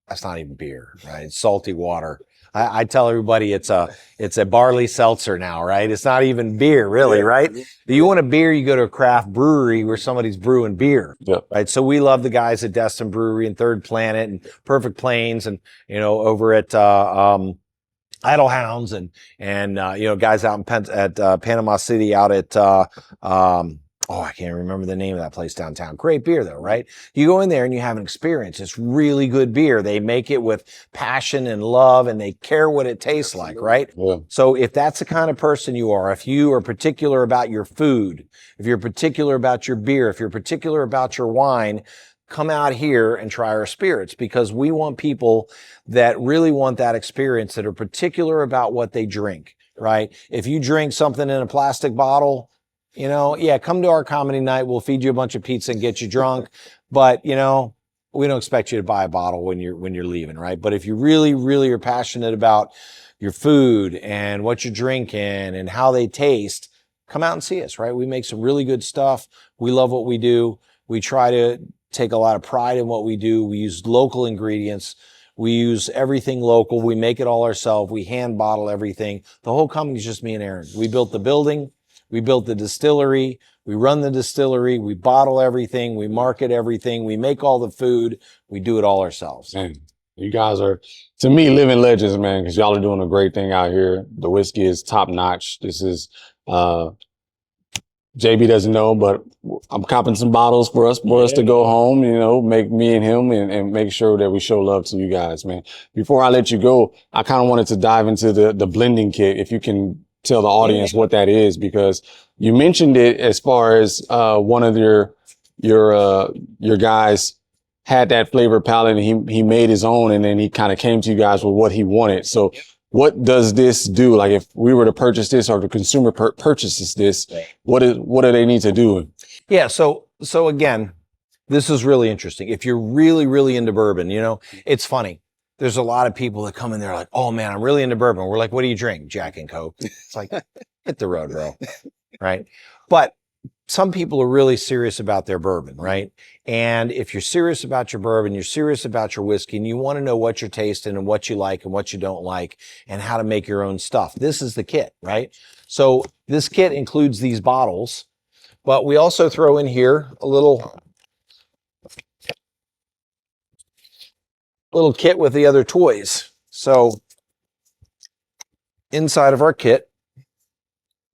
That's not even beer, right? It's salty water. I tell everybody it's a barley seltzer now, right? It's not even beer, really, right? If you want a beer, you go to a craft brewery where somebody's brewing beer, right? So we love the guys at Destin Brewery and Third Planet and Perfect Plains and, over at Idle Hounds and guys out at Panama City out at I can't remember the name of that place downtown. Great beer though, right? You go in there and you have an experience. It's really good beer. They make it with passion and love and they care what it tastes like, right? Yeah. So if that's the kind of person you are, if you are particular about your food, if you're particular about your beer, if you're particular about your wine, come out here and try our spirits, because we want people that really want that experience, that are particular about what they drink, right? If you drink something in a plastic bottle, come to our comedy night. We'll feed you a bunch of pizza and get you drunk. But, we don't expect you to buy a bottle when you're leaving, right? But if you really, really are passionate about your food and what you're drinking and how they taste, come out and see us, right? We make some really good stuff. We love what we do. We try to take a lot of pride in what we do. We use local ingredients. We use everything local. We make it all ourselves. We hand bottle everything. The whole company is just me and Aaron. We built the building. We built the distillery. We run the distillery. We bottle everything. We market everything. We make all the food. We do it all ourselves. Man, you guys are, to me, living legends, man, because y'all are doing a great thing out here. The whiskey is top notch. This is, JB doesn't know, but I'm copping some bottles for us to go home, you know, make me and him and make sure that we show love to you guys, man. Before I let you go, I kind of wanted to dive into the blending kit. If you can tell the audience what that is, because you mentioned it as far as, one of your guys had that flavor palette and he made his own, and then he kind of came to you guys with what he wanted. So what does this do? Like if we were to purchase this or the consumer purchases this, what do they need to do? Yeah. So again, this is really interesting. If you're really, really into bourbon, you know, it's funny. There's a lot of people that come in there like, oh man, I'm really into bourbon. We're like, what do you drink? Jack and Coke. It's like, hit the road, bro. Right. But some people are really serious about their bourbon, right? And if you're serious about your bourbon, you're serious about your whiskey, and you want to know what you're tasting and what you like and what you don't like and how to make your own stuff, this is the kit, right? So this kit includes these bottles, but we also throw in here a little kit with the other toys. So inside of our kit,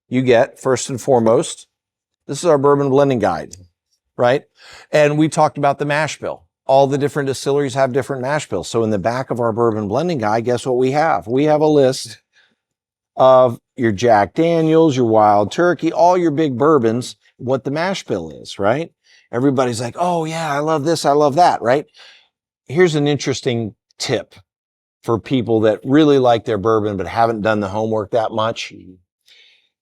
you get, first and foremost, this is our bourbon blending guide, right? And we talked about the mash bill. All the different distilleries have different mash bills. So in the back of our bourbon blending guide, guess what we have? We have a list of your Jack Daniels, your Wild Turkey, all your big bourbons, what the mash bill is, right? Everybody's like, oh yeah, I love this, I love that, right? Here's an interesting tip for people that really like their bourbon but haven't done the homework that much.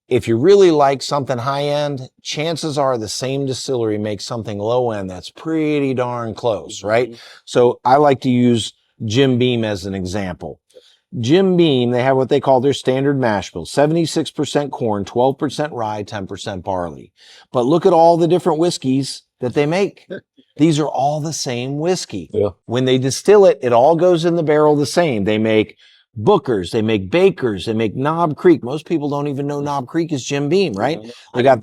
If you really like something high end, chances are the same distillery makes something low end that's pretty darn close, right? So I like to use Jim Beam as an example. Jim Beam, they have what they call their standard mash bill, 76% corn, 12% rye, 10% barley. But look at all the different whiskeys that they make. These are all the same whiskey. Yeah. When they distill it, it all goes in the barrel the same. They make Booker's, they make Baker's, they make Knob Creek. Most people don't even know Knob Creek is Jim Beam, right? They got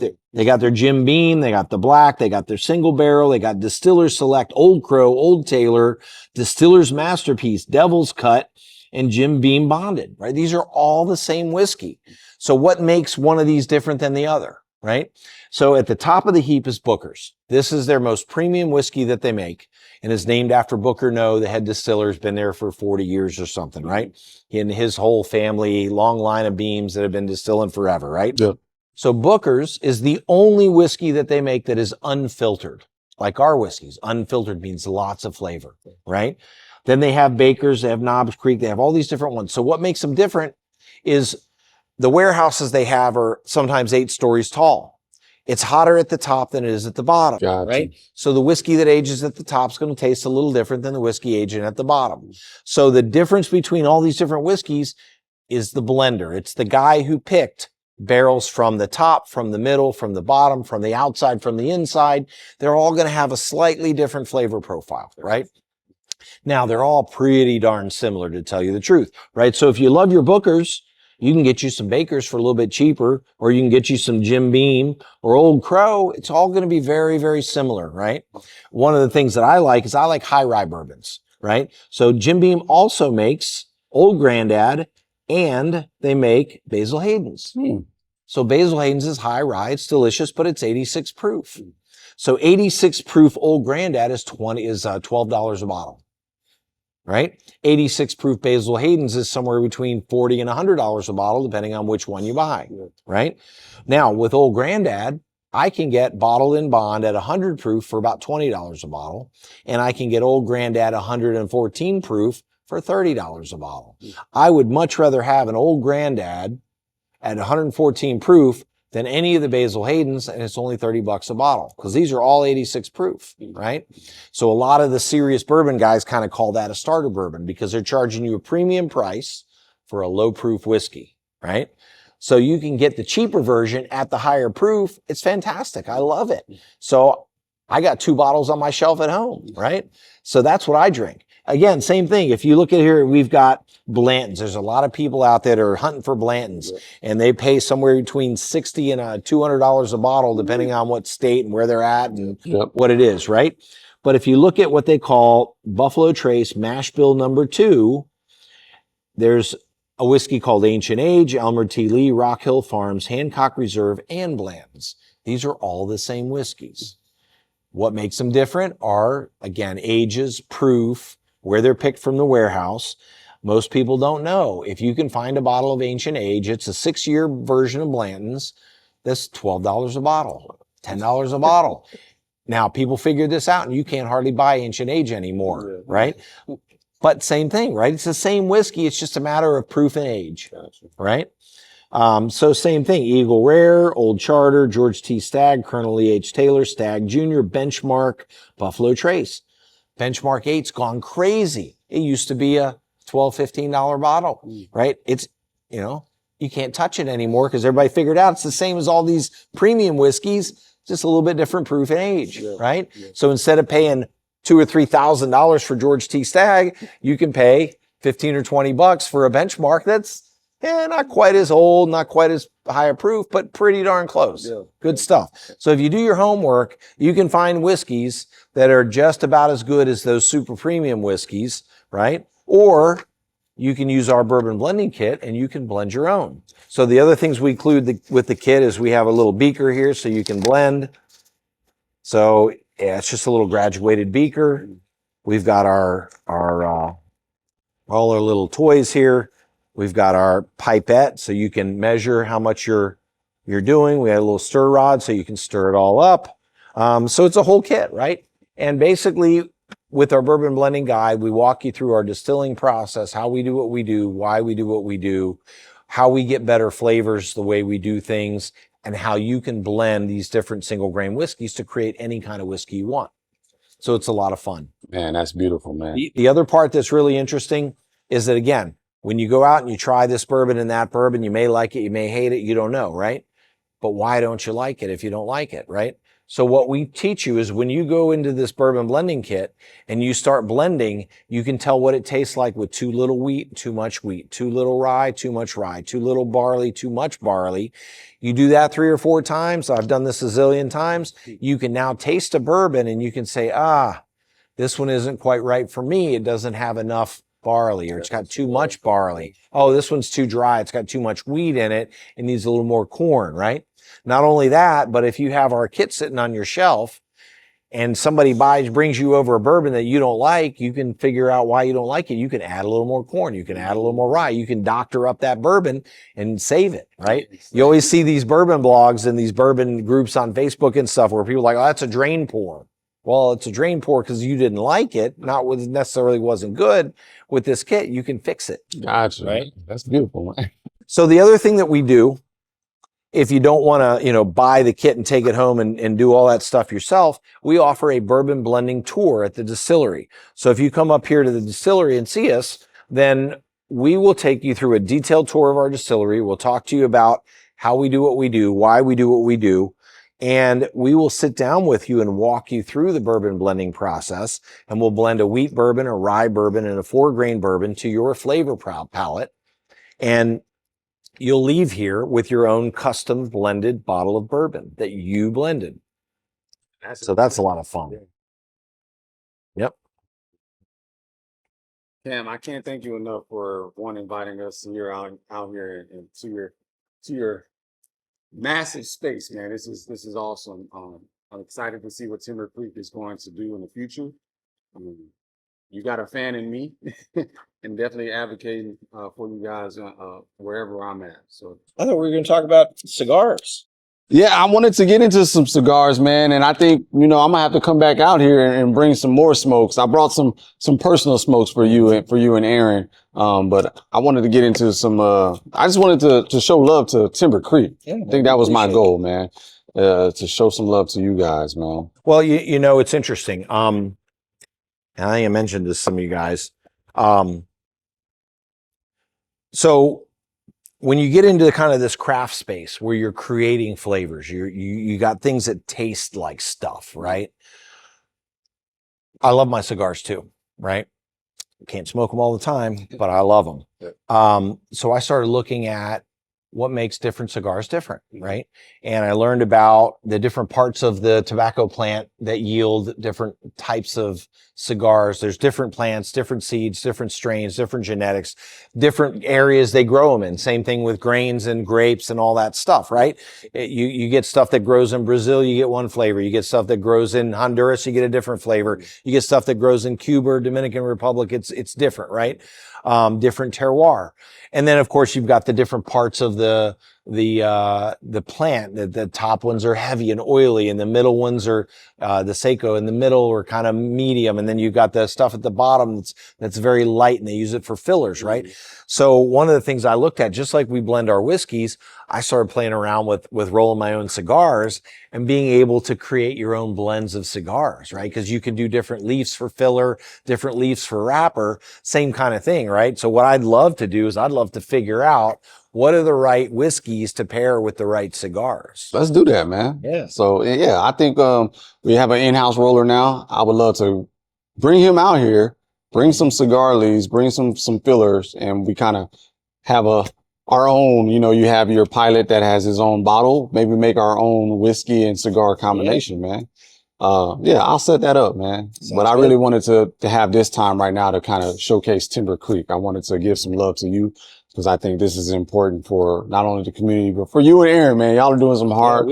their Jim Beam, they got the black, they got their single barrel, they got Distiller's Select, Old Crow, Old Taylor, Distiller's Masterpiece, Devil's Cut, and Jim Beam Bonded, right? These are all the same whiskey. So what makes one of these different than the other, right? So at the top of the heap is Booker's. This is their most premium whiskey that they make, and is named after Booker No, the head distiller, has been there for 40 years or something, right? And his whole family, long line of Beams that have been distilling forever, right? Yeah. So Booker's is the only whiskey that they make that is unfiltered. Like our whiskeys, unfiltered means lots of flavor, right? Then they have Baker's, they have Knobs Creek, they have all these different ones. So what makes them different is the warehouses they have are sometimes 8 stories tall. It's hotter at the top than it is at the bottom, Gotcha. right? So the whiskey that ages at the top is going to taste a little different than the whiskey aging at the bottom. So the difference between all these different whiskeys is the blender. It's the guy who picked barrels from the top, from the middle, from the bottom, from the outside, from the inside. They're all going to have a slightly different flavor profile, right? Now, they're all pretty darn similar, to tell you the truth, right? So if you love your Booker's, you can get you some Baker's for a little bit cheaper, or you can get you some Jim Beam or Old Crow. It's all going to be very, very similar, right? One of the things that I like is I like high rye bourbons, right? So Jim Beam also makes Old Grandad, and they make Basil Hayden's. So Basil Hayden's is high rye. It's delicious, but it's 86 proof. So 86 proof Old Grandad is $12 a bottle. Right? 86 proof Basil Hayden's is somewhere between $40 and $100 a bottle, depending on which one you buy. Right? Now, with Old Grandad, I can get bottled in bond at 100 proof for about $20 a bottle, and I can get Old Grandad 114 proof for $30 a bottle. I would much rather have an Old Grandad at 114 proof than any of the Basil Hayden's, and it's only $30 a bottle, because these are all 86 proof, right? So a lot of the serious bourbon guys kind of call that a starter bourbon, because they're charging you a premium price for a low proof whiskey, right? So you can get the cheaper version at the higher proof. It's fantastic. I love it. So I got 2 bottles on my shelf at home, right? So that's what I drink. Again, same thing. If you look at here, we've got Blantons. There's a lot of people out there that are hunting for Blantons, and they pay somewhere between $60 and $200 a bottle, depending on what state and where they're at and what it is, right? But if you look at what they call Buffalo Trace Mash Bill number 2, there's a whiskey called Ancient Age, Elmer T. Lee, Rock Hill Farms, Hancock Reserve, and Blanton's. These are all the same whiskeys. What makes them different are, again, ages, proof, where they're picked from the warehouse. Most people don't know. If you can find a bottle of Ancient Age, it's a 6-year version of Blanton's. That's $12 a bottle, $10 a bottle. Now, people figured this out, and you can't hardly buy Ancient Age anymore, right? But same thing, right? It's the same whiskey. It's just a matter of proof and age, right? So same thing, Eagle Rare, Old Charter, George T. Stagg, Colonel E. H. Taylor, Stagg Jr., Benchmark, Buffalo Trace. Benchmark 8's gone crazy. It used to be a $12, $15 bottle, right? It's, you know, you can't touch it anymore because everybody figured out it's the same as all these premium whiskeys, just a little bit different proof and age, right? So instead of paying $2,000 or $3,000 for George T. Stagg, you can pay 15 or 20 bucks for a Benchmark that's not quite as old, not quite as high a proof, but pretty darn close. Good stuff. So if you do your homework, you can find whiskeys that are just about as good as those super premium whiskeys, right? Or you can use our bourbon blending kit and you can blend your own. So the other things we include with the kit is we have a little beaker here so you can blend. So yeah, it's just a little graduated beaker. We've got all our little toys here. We've got our pipette, so you can measure how much you're doing. We have a little stir rod, so you can stir it all up. So it's a whole kit, right? And basically, with our bourbon blending guide, we walk you through our distilling process, how we do what we do, why we do what we do, how we get better flavors, the way we do things, and how you can blend these different single grain whiskeys to create any kind of whiskey you want. So it's a lot of fun. Man, that's beautiful, man. The other part that's really interesting is that, again, when you go out and you try this bourbon and that bourbon, you may like it, you may hate it, you don't know, right? But why don't you like it if you don't like it, right? So what we teach you is when you go into this bourbon blending kit and you start blending, you can tell what it tastes like with too little wheat, too much wheat, too little rye, too much rye, too little barley, too much barley. You do that 3 or 4 times. I've done this a zillion times. You can now taste a bourbon and you can say, this one isn't quite right for me. It doesn't have enough barley, or it's got too much barley. Oh, this one's too dry. It's got too much wheat in it. It needs a little more corn, right? Not only that, but if you have our kit sitting on your shelf and somebody brings you over a bourbon that you don't like, you can figure out why you don't like it. You can add a little more corn. You can add a little more rye. You can doctor up that bourbon and save it, right? You always see these bourbon blogs and these bourbon groups on Facebook and stuff where people are like, oh, that's a drain pour. Well, it's a drain pour because you didn't like it, not what necessarily wasn't good. With this kit, you can fix it. Gotcha. Right? That's beautiful, man. So the other thing that we do, if you don't want to, buy the kit and take it home and do all that stuff yourself, we offer a bourbon blending tour at the distillery. So if you come up here to the distillery and see us, then we will take you through a detailed tour of our distillery. We'll talk to you about how we do what we do, why we do what we do. And we will sit down with you and walk you through the bourbon blending process. And we'll blend a wheat bourbon, a rye bourbon, and a 4-grain bourbon to your flavor palette. And you'll leave here with your own custom blended bottle of bourbon that you blended. So that's a lot of fun. Yep. Cam, I can't thank you enough for inviting us here out here and to your massive space, man. This is awesome. I'm excited to see what Timber Creek is going to do in the future. You got a fan in me, and definitely advocating for you guys wherever I'm at. So I thought we were going to talk about cigars. Yeah, I wanted to get into some cigars, man, and I think I'm gonna have to come back out here and bring some more smokes. I brought some personal smokes for you and Aaron, but I wanted to get into some. I just wanted to show love to Timber Creek. Yeah, I think that was my goal, man, to show some love to you guys, man. Well, it's interesting. And I think I mentioned this to some of you guys. So when you get into kind of this craft space where you're creating flavors, you got things that taste like stuff, right? I love my cigars too, right? Can't smoke them all the time, but I love them. So I started looking at what makes different cigars different, right? And I learned about the different parts of the tobacco plant that yield different types of cigars. There's different plants, different seeds, different strains, different genetics, different areas they grow them in. Same thing with grains and grapes and all that stuff, right? You get stuff that grows in Brazil, you get one flavor. You get stuff that grows in Honduras, you get a different flavor. You get stuff that grows in Cuba or Dominican Republic, it's different, right? Different terroir. And then of course you've got the different parts of the plant. The top ones are heavy and oily, and the middle ones are the seco in the middle are kind of medium, and then you've got the stuff at the bottom that's very light, and they use it for fillers, right? So one of the things I looked at, just like we blend our whiskeys, I started playing around with rolling my own cigars and being able to create your own blends of cigars, right? Because you can do different leaves for filler, different leaves for wrapper, same kind of thing, right? So what I'd love to do is I'd love to figure out what are the right whiskeys to pair with the right cigars. Let's do that, man. Yeah. So yeah, I think we have an in-house roller now. I would love to bring him out here, bring some cigar leaves, bring some fillers, and we kind of have our own. You know, you have your pilot that has his own bottle. Maybe make our own whiskey and cigar combination, man. Yeah, I'll set that up, man. But I really wanted to have this time right now to kind of showcase Timber Creek. I wanted to give some love to you, because I think this is important for not only the community, but for you and Aaron, man. Y'all are doing some hard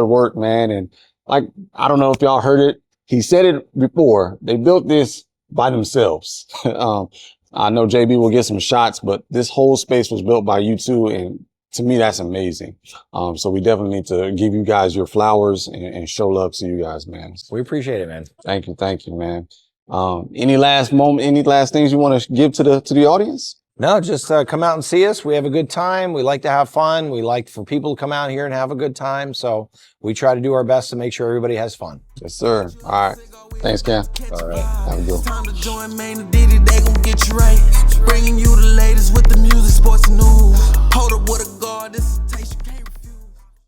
work, man. And like, I don't know if y'all heard it. He said it before. They built this by themselves. I know JB will get some shots, but this whole space was built by you two. And to me, that's amazing. So we definitely need to give you guys your flowers and show love to you guys, man. We appreciate it, man. Thank you, man. Any last things you want to give to the audience? No, just come out and see us. We have a good time. We like to have fun. We like for people to come out here and have a good time. So we try to do our best to make sure everybody has fun. Yes, sir. All right. Thanks, Cam. All right. Have a good one. Time to join Main Diddy, they gon' get you right. Bringing you the latest with the music, sports, and news. Hold up with a guard, this